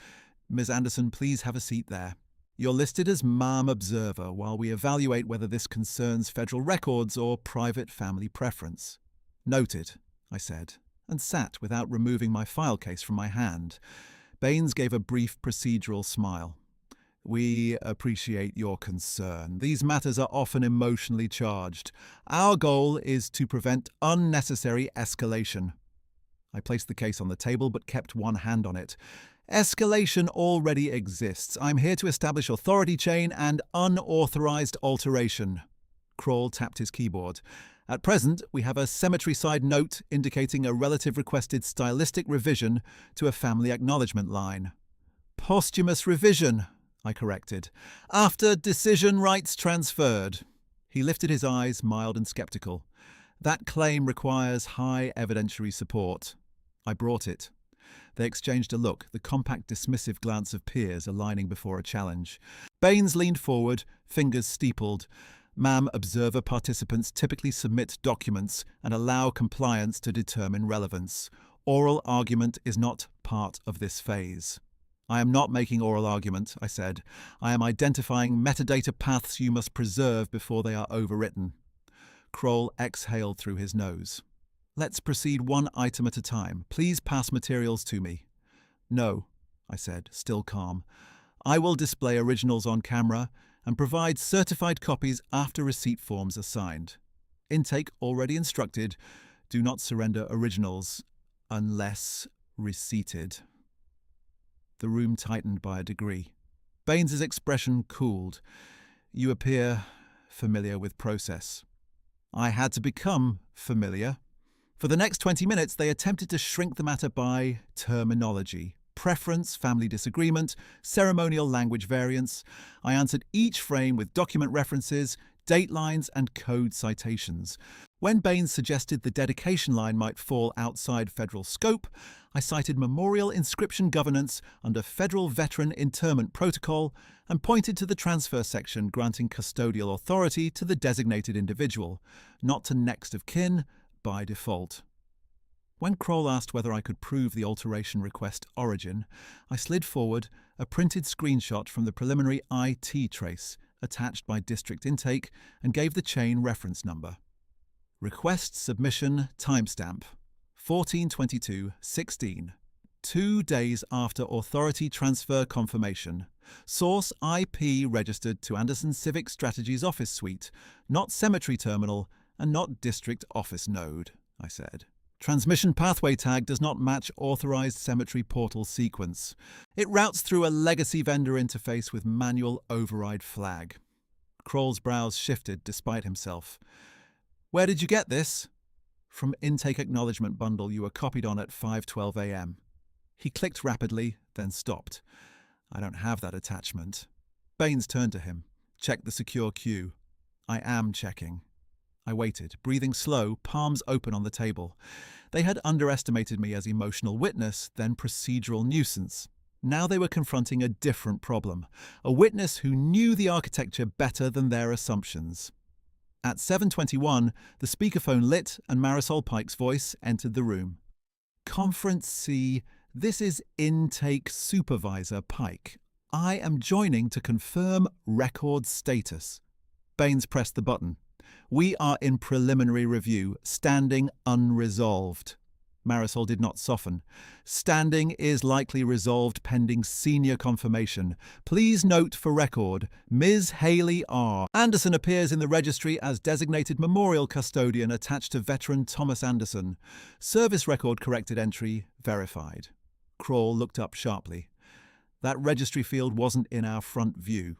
Ms. Anderson, please have a seat there. You're listed as MAM Observer while we evaluate whether this concerns federal records or private family preference. Noted, I said, and sat without removing my file case from my hand. Baines gave a brief procedural smile. We appreciate your concern. These matters are often emotionally charged. Our goal is to prevent unnecessary escalation. I placed the case on the table but kept one hand on it. Escalation already exists. I'm here to establish authority chain and unauthorized alteration. Kroll tapped his keyboard. At present, we have a cemetery-side note indicating a relative requested stylistic revision to a family acknowledgement line. Posthumous revision, I corrected. After decision rights transferred. He lifted his eyes, mild and sceptical. That claim requires high evidentiary support. I brought it. They exchanged a look, the compact dismissive glance of peers aligning before a challenge. Baines leaned forward, fingers steepled. MAM Observer participants typically submit documents and allow compliance to determine relevance. Oral argument is not part of this phase. I am not making oral argument, I said. I am identifying metadata paths you must preserve before they are overwritten. Kroll exhaled through his nose. Let's proceed one item at a time. Please pass materials to me. No, I said, still calm. I will display originals on camera and provide certified copies after receipt forms are signed. Intake already instructed. Do not surrender originals unless receipted. The room tightened by a degree. Baines's expression cooled. You appear familiar with process. I had to become familiar. For the next 20 minutes, they attempted to shrink the matter by terminology. Preference, family disagreement, ceremonial language variance. I answered each frame with document references, datelines, and code citations. When Baines suggested the dedication line might fall outside federal scope, I cited memorial inscription governance under Federal Veteran Interment Protocol and pointed to the transfer section granting custodial authority to the designated individual, not to next of kin, by default. When Kroll asked whether I could prove the alteration request origin, I slid forward a printed screenshot from the preliminary IT trace, attached by district intake, and gave the chain reference number. Request submission timestamp 14/22/16. 2 days after authority transfer confirmation. Source IP registered to Anderson Civic Strategies office suite, not cemetery terminal and not district office node, I said. Transmission pathway tag does not match authorized cemetery portal sequence. It routes through a legacy vendor interface with manual override flag. Kroll's brows shifted despite himself. Where did you get this? From intake acknowledgement bundle you were copied on at 5:12 a.m. He clicked rapidly, then stopped. I don't have that attachment. Baines turned to him. Check the secure queue. I am checking. I waited, breathing slow, palms open on the table. They had underestimated me as emotional witness, then procedural nuisance. Now they were confronting a different problem, a witness who knew the architecture better than their assumptions. At 7:21, the speakerphone lit and Marisol Pike's voice entered the room. Conference C, this is Intake Supervisor Pike. I am joining to confirm record status. Baines pressed the button. We are in preliminary review, standing unresolved. Marisol did not soften. Standing is likely resolved pending senior confirmation. Please note for record, Ms. Haley R. Anderson appears in the registry as designated memorial custodian attached to veteran Thomas Anderson. Service record corrected entry verified. Kroll looked up sharply. That registry field wasn't in our front view.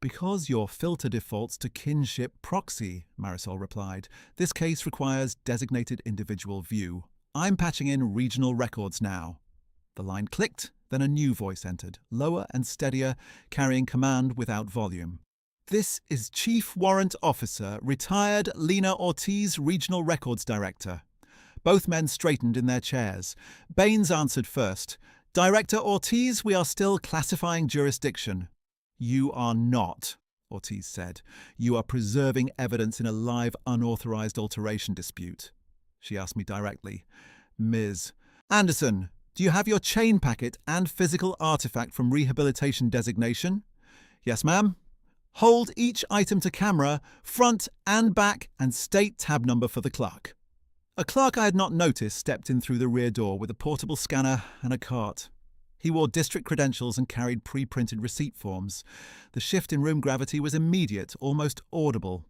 Because your filter defaults to kinship proxy, Marisol replied. This case requires designated individual view. I'm patching in regional records now. The line clicked, then a new voice entered, lower and steadier, carrying command without volume. This is Chief Warrant Officer, retired Lena Ortiz, Regional Records Director. Both men straightened in their chairs. Baines answered first. Director Ortiz, we are still classifying jurisdiction. You are not, Ortiz said. You are preserving evidence in a live unauthorized alteration dispute. She asked me directly. Ms. Anderson, do you have your chain packet and physical artifact from rehabilitation designation? Yes, ma'am. Hold each item to camera, front and back, and state tab number for the clerk. A clerk I had not noticed stepped in through the rear door with a portable scanner and a cart. He wore district credentials and carried pre-printed receipt forms. The shift in room gravity was immediate, almost audible.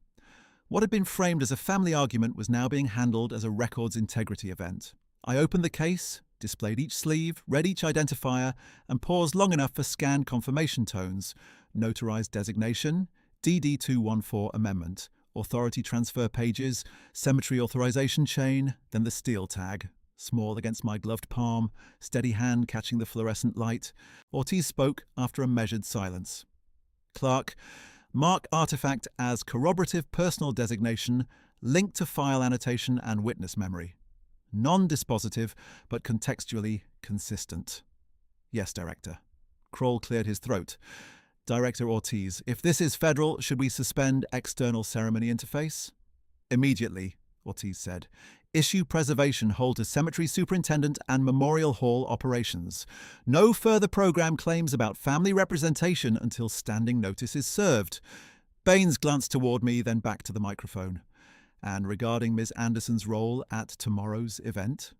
What had been framed as a family argument was now being handled as a records integrity event. I opened the case, displayed each sleeve, read each identifier, and paused long enough for scanned confirmation tones. Notarized designation, DD-214 amendment, authority transfer pages, cemetery authorization chain, then the steel tag. Small against my gloved palm, steady hand catching the fluorescent light. Ortiz spoke after a measured silence. Clerk, mark artifact as corroborative personal designation, linked to file annotation and witness memory. Non-dispositive, but contextually consistent. Yes, Director. Kroll cleared his throat. Director Ortiz, if this is federal, should we suspend external ceremony interface? Immediately, Ortiz said. Issue preservation hold to cemetery superintendent and memorial hall operations. No further program claims about family representation until standing notice is served. Baines glanced toward me, then back to the microphone. And regarding Ms. Anderson's role at tomorrow's event?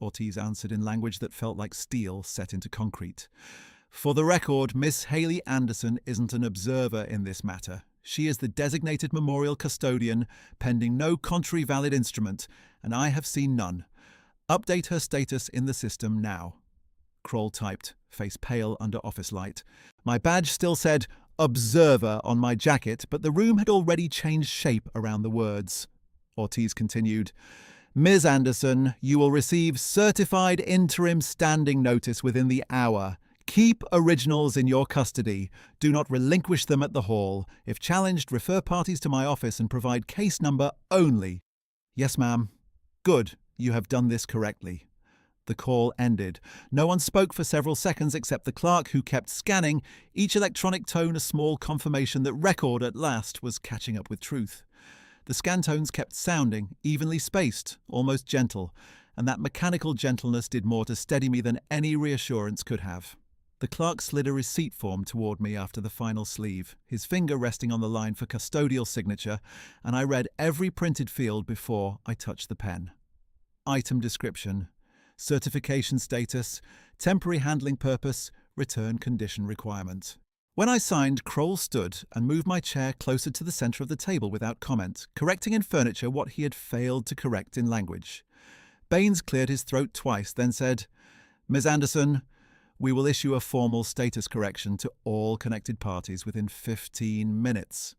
Ortiz answered in language that felt like steel set into concrete. For the record, Miss Haley Anderson isn't an observer in this matter. She is the designated memorial custodian, pending no contrary valid instrument, and I have seen none. Update her status in the system now. Kroll typed, face pale under office light. My badge still said observer on my jacket, but the room had already changed shape around the words. Ortiz continued, Ms. Anderson, you will receive certified interim standing notice within the hour. Keep originals in your custody. Do not relinquish them at the hall. If challenged, refer parties to my office and provide case number only. Yes, ma'am. Good. You have done this correctly. The call ended. No one spoke for several seconds except the clerk, who kept scanning, each electronic tone a small confirmation that record at last was catching up with truth. The scan tones kept sounding, evenly spaced, almost gentle, and that mechanical gentleness did more to steady me than any reassurance could have. The clerk slid a receipt form toward me after the final sleeve, his finger resting on the line for custodial signature, and I read every printed field before I touched the pen. Item description, certification status, temporary handling purpose, return condition requirement. When I signed, Kroll stood and moved my chair closer to the centre of the table without comment, correcting in furniture what he had failed to correct in language. Baines cleared his throat twice, then said, "Ms. Anderson, we will issue a formal status correction to all connected parties within 15 minutes.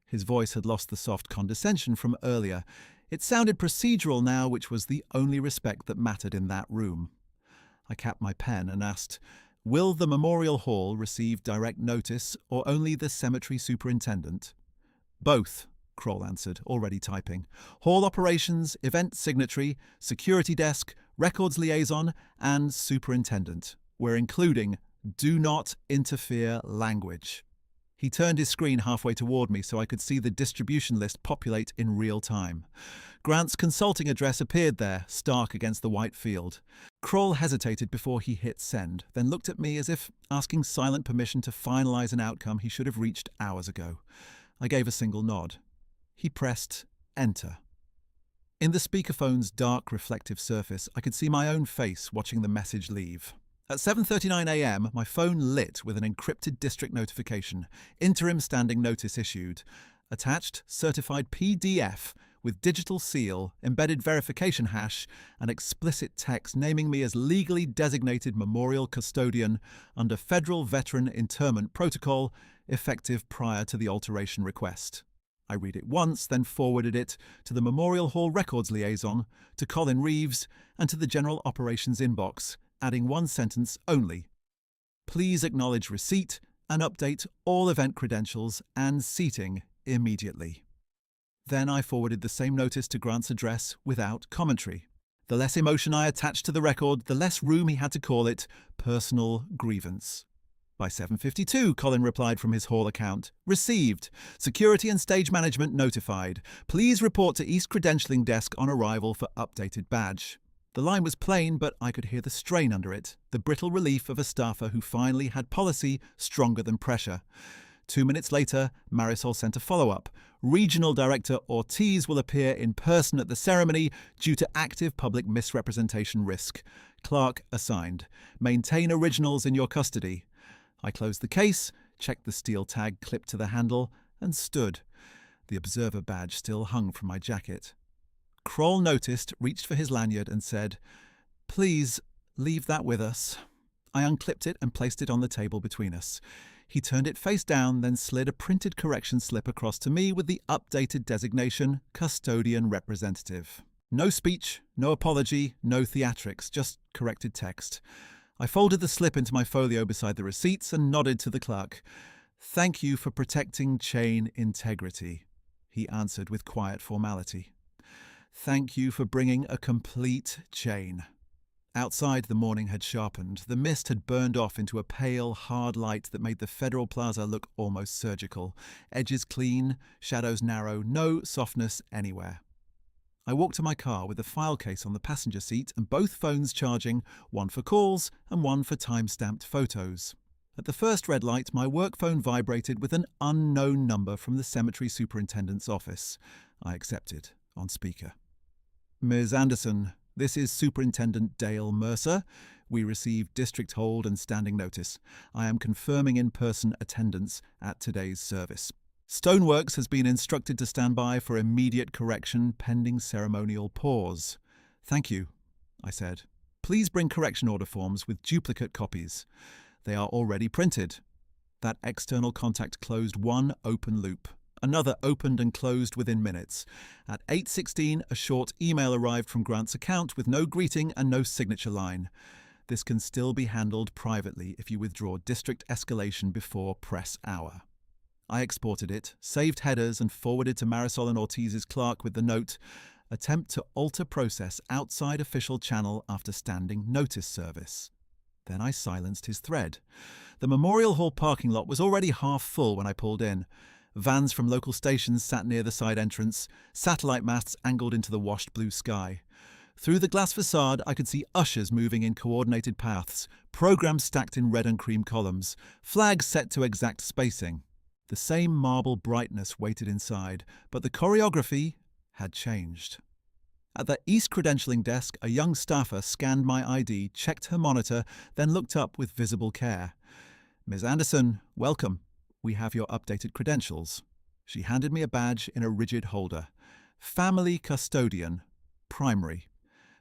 His voice had lost the soft condescension from earlier. It sounded procedural now, which was the only respect that mattered in that room. I capped my pen and asked, "Will the Memorial Hall receive direct notice or only the cemetery superintendent?" "Both," Kroll answered, already typing. "Hall operations, event signatory, security desk, records liaison, and superintendent. We're including do not interfere language." He turned his screen halfway toward me so I could see the distribution list populate in real time. Grant's consulting address appeared there, stark against the white field. Kroll hesitated before he hit send, then looked at me as if asking silent permission to finalize an outcome he should have reached hours ago. I gave a single nod. He pressed enter. In the speakerphone's dark reflective surface, I could see my own face watching the message leave. At 7:39 a.m., my phone lit with an encrypted district notification, interim standing notice issued. Attached, certified PDF with digital seal, embedded verification hash, and explicit text naming me as legally designated memorial custodian under Federal Veteran Interment Protocol, effective prior to the alteration request. I read it once, then forwarded it to the Memorial Hall Records Liaison, to Colin Reeves, and to the General Operations Inbox, adding one sentence only. "Please acknowledge receipt and update all event credentials and seating immediately." Then I forwarded the same notice to Grant's address without commentary. The less emotion I attached to the record, the less room he had to call it personal grievance. By 7:52, Colin replied from his hall account. "Received. Security and stage management notified. Please report to East Credentialing Desk on arrival for updated badge." The line was plain, but I could hear the strain under it, the brittle relief of a staffer who finally had policy stronger than pressure. 2 minutes later, Marisol sent a follow-up. "Regional Director Ortiz will appear in person at the ceremony due to active public misrepresentation risk. Clerk assigned. Maintain originals in your custody." I closed the case, checked the steel tag clipped to the handle, and stood. The observer badge still hung from my jacket. Kroll noticed, reached for his lanyard, and said, "Please, leave that with us." I unclipped it and placed it on the table between us. He turned it face down, then slid a printed correction slip across to me with the updated designation, Custodian Representative. No speech, no apology, no theatrics, just corrected text. I folded the slip into my folio beside the receipts and nodded to the clerk. "Thank you for protecting chain integrity," he answered with quiet formality. "Thank you for bringing a complete chain." Outside, the morning had sharpened. The mist had burned off into a pale, hard light that made the Federal Plaza look almost surgical. Edges clean, shadows narrow, no softness anywhere. I walked to my car with a file case on the passenger seat and both phones charging, one for calls and one for time-stamped photos. At the first red light, my work phone vibrated with an unknown number from the cemetery superintendent's office. I accepted, on speaker. "Ms. Anderson, this is Superintendent Dale Mercer. We received district hold and standing notice. I am confirming in-person attendance at today's service. Stoneworks has been instructed to stand by for immediate correction pending ceremonial pause." "Thank you," I said. "Please bring correction order forms with duplicate copies. They are already printed." That external contact closed one open loop. Another opened and closed within minutes. At 8:16, a short email arrived from Grant's account with no greeting and no signature line. "This can still be handled privately if you withdraw district escalation before press hour." I exported it, saved headers, and forwarded to Marisol and Ortiz's clerk with the note, "Attempt to alter process outside official channel after standing notice service." Then I silenced his thread. The Memorial Hall parking lot was already half full when I pulled in. Vans from local stations sat near the side entrance, satellite masts angled into the washed blue sky. Through the glass facade, I could see ushers moving in coordinated paths, programs stacked in red and cream columns, flags set to exact spacing. The same marble brightness waited inside, but the choreography had changed. At the East credentialing desk, a young staffer scanned my ID, checked her monitor, then looked up with visible care. "Ms. Anderson, welcome. We have your updated credentials." She handed me a badge in a rigid holder. Family Custodian, Primary.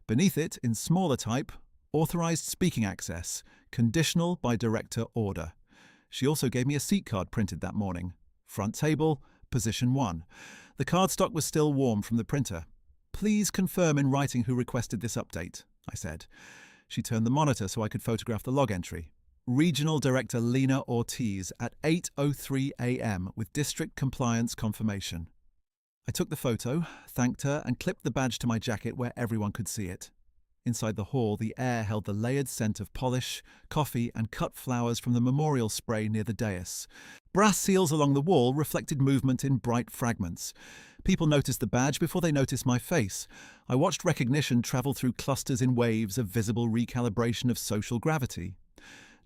Beneath it, in smaller type, Authorized Speaking Access, Conditional by Director Order. She also gave me a seat card printed that morning. Front table, Position 1. The cardstock was still warm from the printer. "Please confirm in writing who requested this update," I said. She turned the monitor so I could photograph the log entry. Regional Director Lena Ortiz at 8:03 a.m. with District Compliance Confirmation. I took the photo, thanked her, and clipped the badge to my jacket where everyone could see it. Inside the hall, the air held the layered scent of polish, coffee, and cut flowers from the memorial spray near the dais. Brass seals along the wall reflected movement in bright fragments. People noticed the badge before they noticed my face. I watched recognition travel through clusters in waves of visible recalibration of social gravity.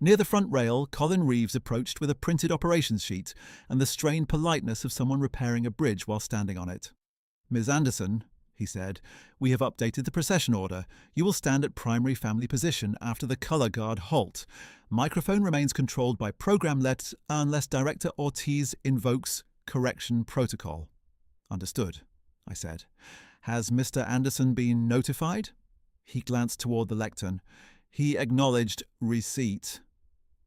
Near the front rail, Colin Reeves approached with a printed operations sheet and the strained politeness of someone repairing a bridge while standing on it. "Ms. Anderson," he said, "we have updated the procession order. You will stand at primary family position after the colour guard halt. Microphone remains controlled by program-led unless Director Ortiz invokes correction protocol." "Understood," I said. "Has Mr. Anderson been notified?" He glanced toward the lectern. He acknowledged receipt.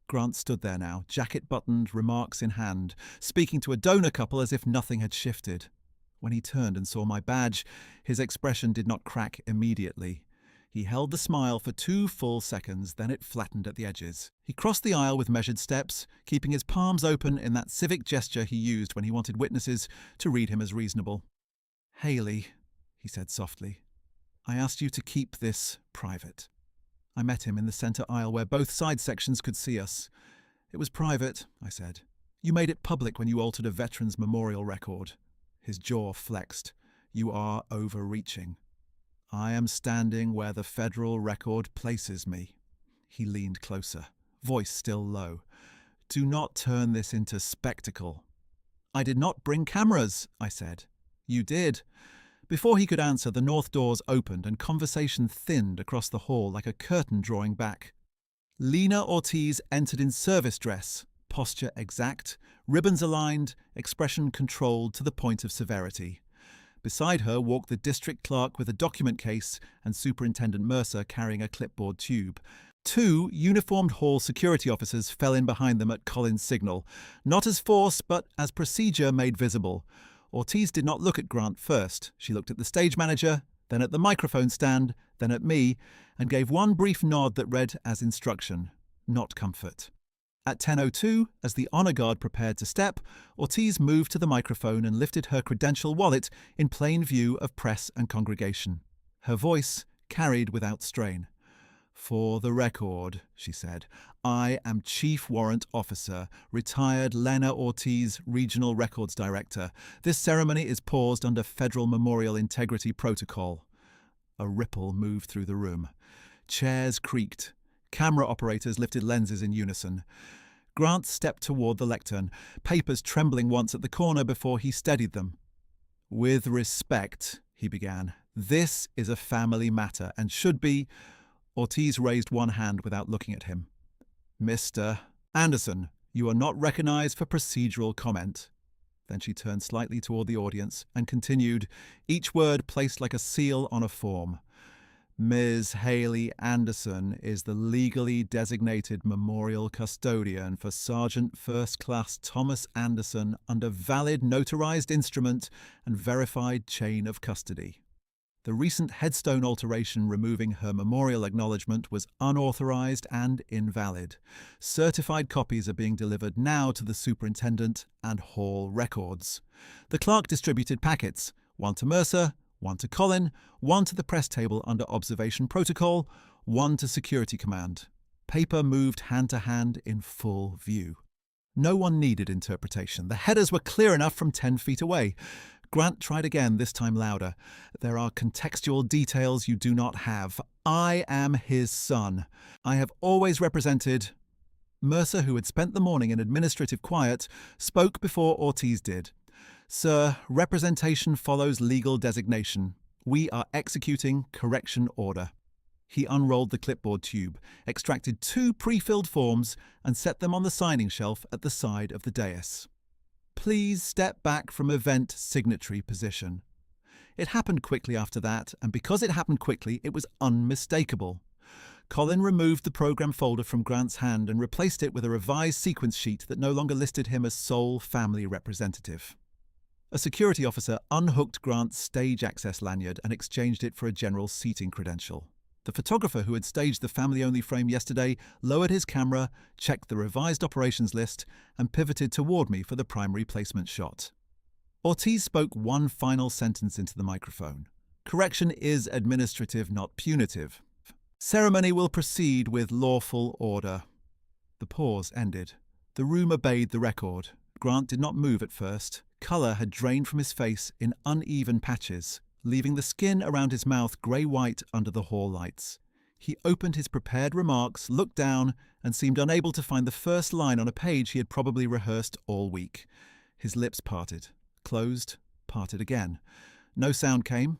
Grant stood there now, jacket buttoned, remarks in hand, speaking to a donor couple as if nothing had shifted. When he turned and saw my badge, his expression did not crack immediately. He held the smile for 2 full seconds, then it flattened at the edges. He crossed the aisle with measured steps, keeping his palms open in that civic gesture he used when he wanted witnesses to read him as reasonable. "Haley," he said softly, "I asked you to keep this private." I met him in the centre aisle where both side sections could see us. "It was private," I said. "You made it public when you altered a veteran's memorial record." His jaw flexed. "You are overreaching." "I am standing where the federal record places me." He leaned closer, voice still low. "Do not turn this into spectacle." "I did not bring cameras," I said. "You did." Before he could answer, the north doors opened and conversation thinned across the hall like a curtain drawing back. Lena Ortiz entered in service dress, posture exact, ribbons aligned, expression controlled to the point of severity. Beside her walked the district clerk with a document case and Superintendent Mercer carrying a clipboard tube. 2 uniformed hall security officers fell in behind them at Colin's signal, not as force but as procedure made visible. Ortiz did not look at Grant first. She looked at the stage manager, then at the microphone stand, then at me, and gave one brief nod that read as instruction, not comfort. At 10:02, as the honor guard prepared to step, Ortiz moved to the microphone and lifted her credential wallet in plain view of press and congregation. Her voice carried without strain. "For the record," she said, "I am Chief Warrant Officer, retired Lena Ortiz, Regional Records Director. This ceremony is paused under Federal Memorial Integrity Protocol." A ripple moved through the room. Chairs creaked. Camera operators lifted lenses in unison. Grant stepped toward the lectern, papers trembling once at the corner before he steadied them. "With respect," he began, "this is a family matter and should be—" Ortiz raised one hand without looking at him. "Mr. Anderson, you are not recognized for procedural comment." Then she turned slightly toward the audience and continued, each word placed like a seal on a form. "Ms. Haley Anderson is the legally designated memorial custodian for Sergeant First Class Thomas Anderson under valid notarized instrument and verified chain of custody. The recent Headstone alteration removing her memorial acknowledgement was unauthorized and invalid. Certified copies are being delivered now to the superintendent and hall records." The clerk distributed packets, one to Mercer, one to Colin, one to the press table under observation protocol, one to security command. Paper moved hand to hand in full view. No one needed interpretation. The headers were clear enough from 10 feet away. Grant tried again, this time louder. There are contextual details you do not have. I am his son. I have always represented... Mercer, who had spent the morning in administrative quiet, spoke before Ortiz did. Sir, representation follows legal designation. We are executing correction order. He unrolled the clipboard tube, extracted 2 pre-filled forms, and set them on the signing shelf at the side of the dais. Please step back from event signatory position. It happened quickly after that, and because it happened quickly, it was unmistakable. Colin removed the program folder from Grant's hand and replaced it with a revised sequence sheet that no longer listed him as sole family representative. A security officer unhooked Grant's stage access lanyard and exchanged it for a general seating credential. The photographer who had staged the family-only frame yesterday lowered his camera, checked the revised operations list, and pivoted toward me for the primary placement shot. Ortiz spoke one final sentence into the microphone. Correction is administrative, not punitive. Ceremony will proceed with lawful order. The pause ended. The room obeyed the record. Grant did not move at first. Colour had drained from his face in uneven patches, leaving the skin around his mouth grey-white under the hall lights. He opened his prepared remarks, looked down, and seemed unable to find the first line on a page he had probably rehearsed all week. His lips parted, closed, parted again. No sound came.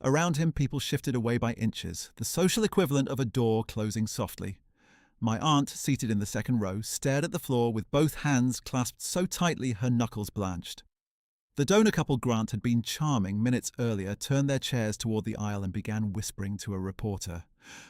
Around him, people shifted away by inches, the social equivalent of a door closing softly. My aunt, seated in the second row, stared at the floor with both hands clasped so tightly her knuckles blanched. The donor couple Grant had been charming minutes earlier turned their chairs toward the aisle and began whispering to a reporter.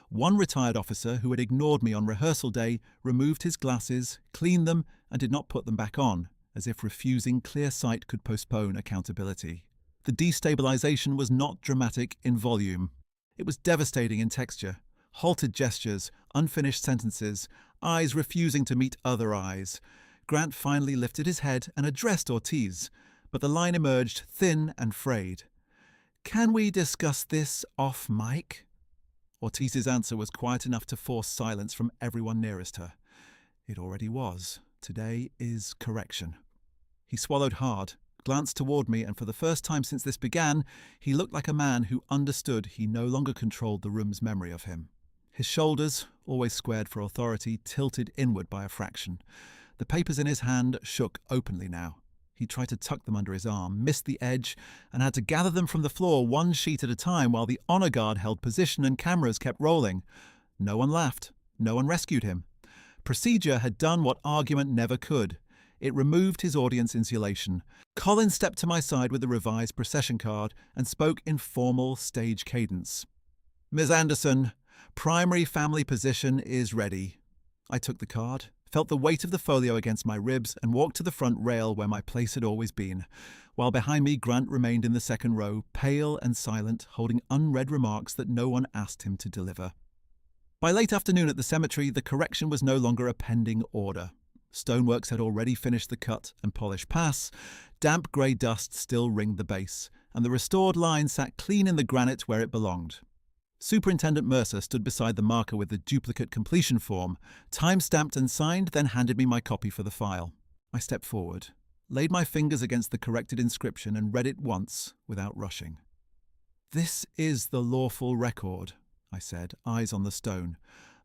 One retired officer, who had ignored me on rehearsal day, removed his glasses, cleaned them, and did not put them back on, as if refusing clear sight could postpone accountability. The destabilization was not dramatic in volume. It was devastating in texture. Halted gestures, unfinished sentences, eyes refusing to meet other eyes. Grant finally lifted his head and addressed Ortiz, but the line emerged thin and frayed. "Can we discuss this off mic?" Ortiz's answer was quiet enough to force silence from everyone nearest her. It already was. Today is correction. He swallowed hard, glanced toward me, and for the first time since this began, he looked like a man who understood he no longer controlled the room's memory of him. His shoulders, always squared for authority, tilted inward by a fraction. The papers in his hand shook openly now. He tried to tuck them under his arm, missed the edge, and had to gather them from the floor one sheet at a time while the honor guard held position and cameras kept rolling. No one laughed. No one rescued him. Procedure had done what argument never could. It removed his audience insulation. Colin stepped to my side with the revised procession card and spoke in formal stage cadence. "Ms. Anderson, primary family position is ready." I took the card, felt the weight of the folio against my ribs, and walked to the front rail where my place had always been, while behind me Grant remained in the second row, pale and silent, holding unread remarks that no one asked him to deliver. By late afternoon at the cemetery, the correction was no longer a pending order. Stoneworks had already finished the cut and polish pass, damp grey dust still ringed the base, and the restored line sat clean in the granite where it belonged. Superintendent Mercer stood beside the marker with the duplicate completion form, time-stamped and signed, then handed me my copy for the file. I stepped forward, laid my fingers against the corrected inscription and read it once without rushing. "This is the lawful record," I said, eyes on the stone.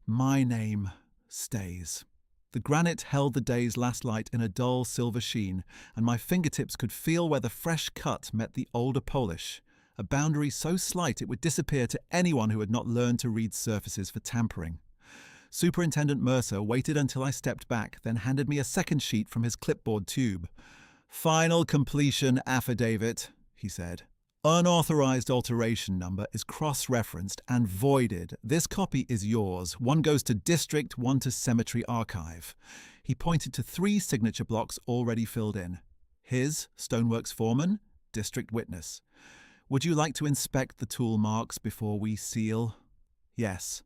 "My name stays." The granite held the day's last light in a dull silver sheen, and my fingertips could feel where the fresh cut met the older polish, a boundary so slight it would disappear to anyone who had not learned to read surfaces for tampering. Superintendent Mercer waited until I stepped back, then handed me a second sheet from his clipboard tube. "Final completion affidavit," he said. "Unauthorized alteration number is cross-referenced and voided. This copy is yours. One goes to district, one to cemetery archive." He pointed to 3 signature blocks already filled in. His, Stoneworks foreman, district witness. "Would you like to inspect the tool marks before we seal?" "Yes."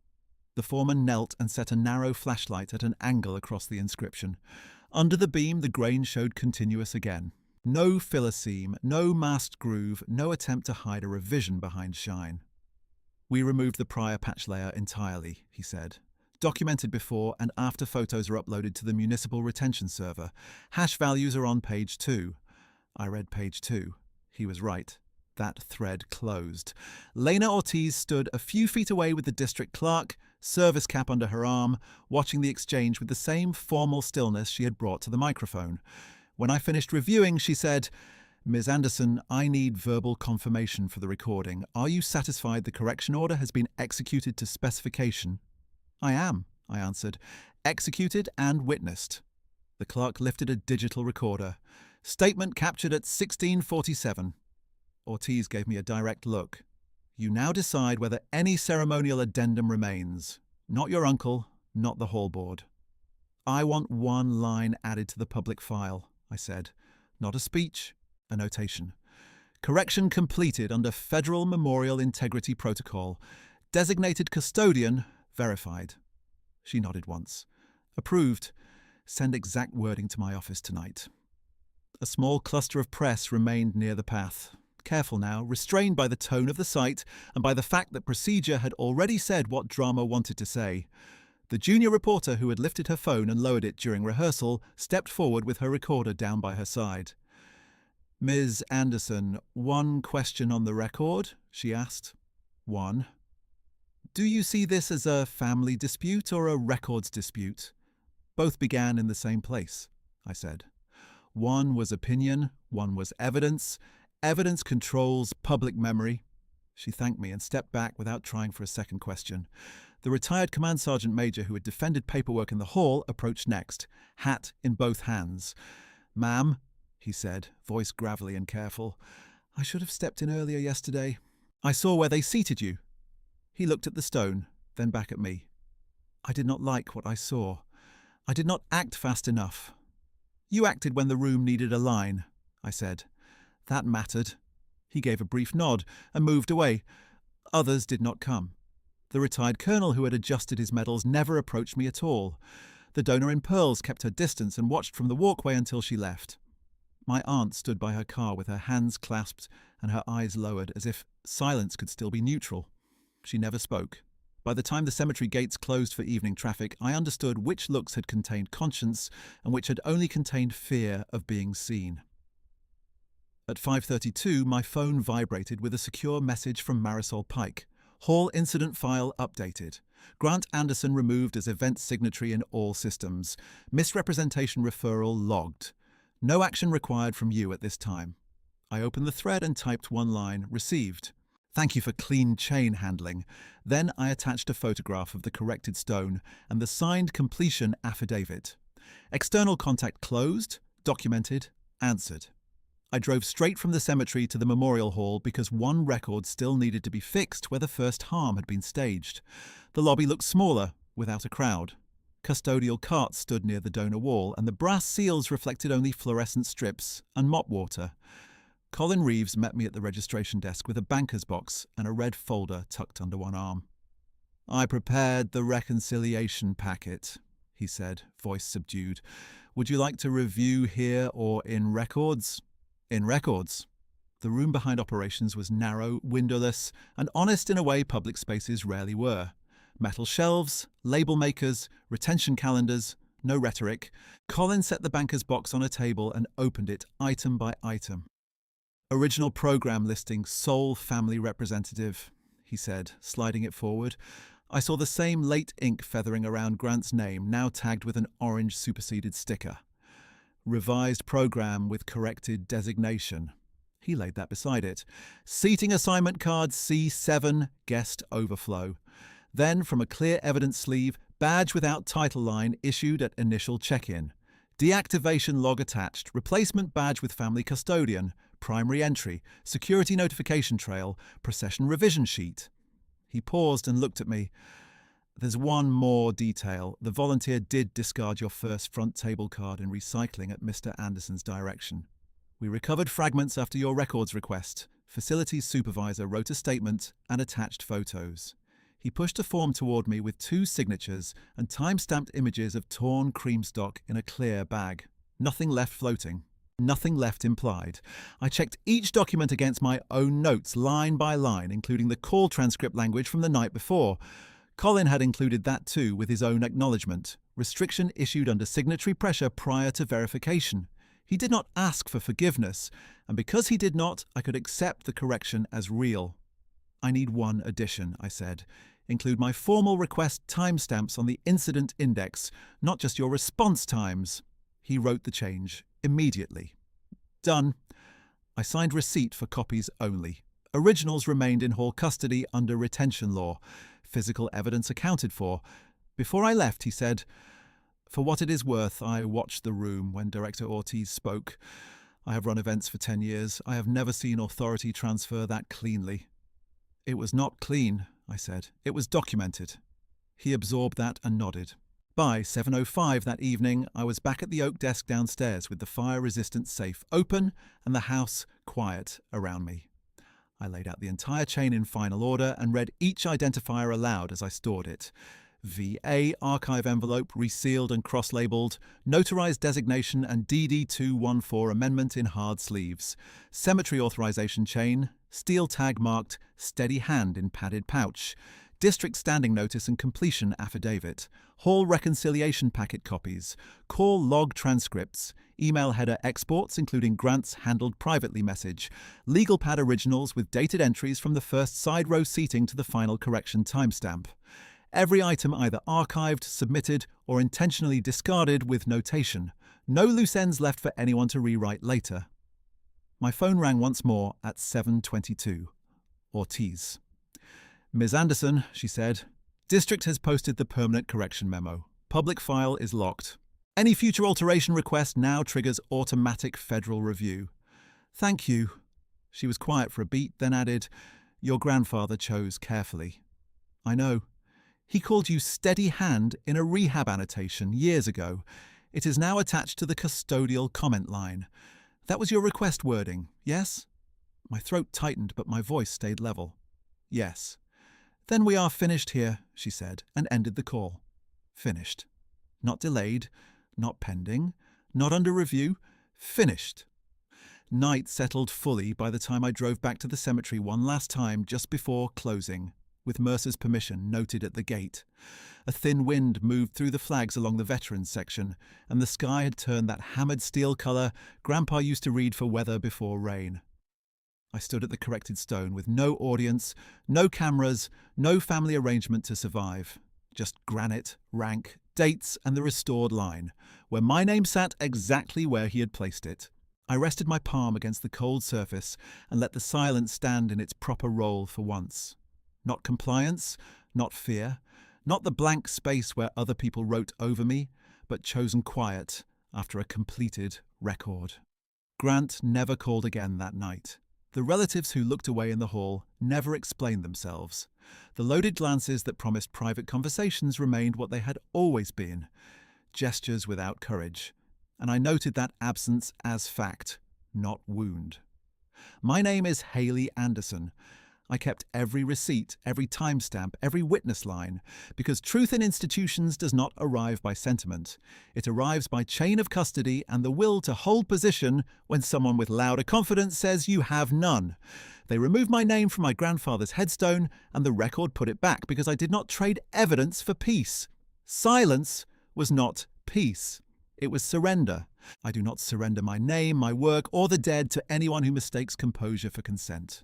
The foreman knelt and set a narrow flashlight at an angle across the inscription. Under the beam, the grain showed continuous again. No filler seam, no masked groove, no attempt to hide a revision behind shine. "We removed the prior patch layer entirely," he said. "Documented before and after photos are uploaded to the municipal retention server. Hash values are on page 2. I read page 2. He was right. That thread closed. Lena Ortiz stood a few feet away with the district clerk, service cap under her arm, watching the exchange with the same formal stillness she had brought to the microphone. When I finished reviewing, she said, "Ms. Anderson, I need verbal confirmation for the recording. Are you satisfied the correction order has been executed to specification?" "I am," I answered. "Executed and witnessed." The clerk lifted a digital recorder. "Statement captured at 16:47. Ortiz gave me a direct look. "You now decide whether any ceremonial addendum remains. Not your uncle, not the hall board." "I want one line added to the public file," I said. "Not a speech, a notation. Correction completed under Federal Memorial Integrity Protocol. Designated custodian verified." She nodded once. "Approved. Send exact wording to my office tonight." A small cluster of press remained near the path. Careful now, restrained by the tone of the sight and by the fact that procedure had already said what drama wanted to say. The junior reporter who had lifted her phone and lowered it during rehearsal stepped forward with her recorder down by her side. "Ms. Anderson, one question on the record," she asked. "One. Do you see this as a family dispute or a records dispute?" "Both began in the same place," I said. "One was opinion, one was evidence. Evidence controls public memory." She thanked me and stepped back without trying for a second question. The retired command sergeant major who had defended paperwork in the hall approached next, hat in both hands. "Ma'am," he said, voice gravelly and careful, "I should have stepped in earlier yesterday. I saw where they seated you." He looked at the stone, then back at me. "I did not like what I saw. I did not act fast enough." "You acted when the room needed a line," I said. "That mattered." He gave a brief nod and moved away. Others did not come. The retired colonel who had adjusted his medals never approached me at all. The donor in pearls kept her distance and watched from the walkway until she left. My aunt stood by her car with her hands clasped and her eyes lowered, as if silence could still be neutral. She never spoke. By the time the cemetery gates closed for evening traffic, I understood which looks had contained conscience and which had only contained fear of being seen. At 5:32, my phone vibrated with a secure message from Marisol Pike. Hall incident file updated. Grant Anderson removed as event signatory in all systems. Misrepresentation referral logged. No action required from you at this time. I opened the thread and typed one line, received. Thank you for clean chain handling. Then I attached a photograph of the corrected stone and the signed completion affidavit. External contact closed, documented, answered. I drove straight from the cemetery to the memorial hall because one record still needed to be fixed where the first harm had been staged. The lobby looked smaller, without a crowd. Custodial carts stood near the donor wall, and the brass seals reflected only fluorescent strips and mop water. Colin Reeves met me at the registration desk with a banker's box and a red folder tucked under one arm. "I prepared the reconciliation packet," he said, voice subdued. "Would you like to review here or in records?" "In records." The room behind operations was narrow, windowless, and honest in a way public spaces rarely were. Metal shelves, label makers, retention calendars, no rhetoric. Colin set the banker's box on a table and opened it item by item. "Original program listing, sole family representative," he said, sliding it forward. I saw the same late ink feathering around Grant's name, now tagged with an orange superseded sticker. "Revised program with corrected designation." He laid that beside it. "Seating assignment card C7, guest overflow." Then, from a clear evidence sleeve, badge without title line issued at initial check-in. Deactivation log attached, replacement badge with family custodian, primary entry, security notification trail, procession revision sheet. He paused and looked at me. "There's one more detail. The volunteer did discard your first front table card in recycling at Mr. Anderson's direction. We recovered fragments after your records request. Facilities supervisor wrote a statement and attached photos." He pushed a form toward me with 2 signatures and time-stamped images of torn cream stock in a clear bag. Nothing left floating. Nothing left implied. I checked each document against my own notes, line by line, including the call transcript language from the night before. Colin had included that too, with his own acknowledgement. Restriction issued under signatory pressure prior to verification. He did not ask for forgiveness, and because he did not, I could accept the correction as real. I need one addition, I said. Include my formal request timestamps on the incident index, not just your response times. He wrote the change immediately. Done. I signed receipt for copies only. Originals remained in hall custody under retention law. Physical evidence accounted for. Before I left, he said, "For what it is worth, I watched the room when Director Ortiz spoke. I have run events for 10 years. I have never seen authority transfer that cleanly." "It was not clean," I said. "It was documented." He absorbed that and nodded. By 7:05 that evening, I was back at the oak desk downstairs with the fire-resistant safe open and the house quiet around me. I laid out the entire chain in final order and read each identifier aloud as I stored it. VA archive envelope resealed and cross-labelled, notarized designation and DD-214 amendment in hard sleeves, cemetery authorization chain, steel tag marked steady hand in padded pouch, district standing notice and completion affidavit, hall reconciliation packet copies, call log transcripts, email header exports including Grant's handled privately message, legal pad originals with dated entries from the first side row seating to the final correction timestamp. Every item either archived, submitted, or intentionally discarded with notation. No loose ends left for anyone to rewrite later. My phone rang once more at 7:22. Ortiz. "Ms. Anderson," she said, "District has posted the permanent correction memo. Public file is locked. Any future alteration request now triggers automatic federal review." "Thank you." She was quiet for a beat, then added, "Your grandfather chose carefully." "I know. He called you steady hand in a rehab annotation years ago. It is now attached to the custodial comment line. That was your request wording, yes?" My throat tightened, but my voice stayed level. "Yes." "Then we are finished here," she said, and ended the call. Finished. Not delayed, not pending, not under review. Finished. Night settled fully by the time I drove back to the cemetery one last time just before closing, with Mercer's permission noted at the gate. A thin wind moved through the flags along the veterans section, and the sky had turned that hammered steel colour Grandpa used to read for weather before rain. I stood at the corrected stone with no audience, no cameras, no family arrangement to survive. Just granite, rank, dates, and the restored line, where my name sat exactly where he had placed it. I rested my palm against the cold surface and let the silence stand in its proper role for once. Not compliance, not fear, not the blank space where other people wrote over me, but chosen quiet after a completed record. Grant never called again that night. The relatives who looked away in the hall never explained themselves. The loaded glances that promised private conversations remained what they had always been, gestures without courage, and I noted that absence as fact, not wound. My name is Haley Anderson. I kept every receipt, every timestamp, every witness line, because truth in institutions does not arrive by sentiment. It arrives by chain of custody and the will to hold position when someone with louder confidence says you have none. They removed my name from my grandfather's headstone, and the record put it back because I did not trade evidence for peace. Silence was not peace. It was surrender. I do not surrender my name, my work, or the dead to anyone who mistakes composure for consent.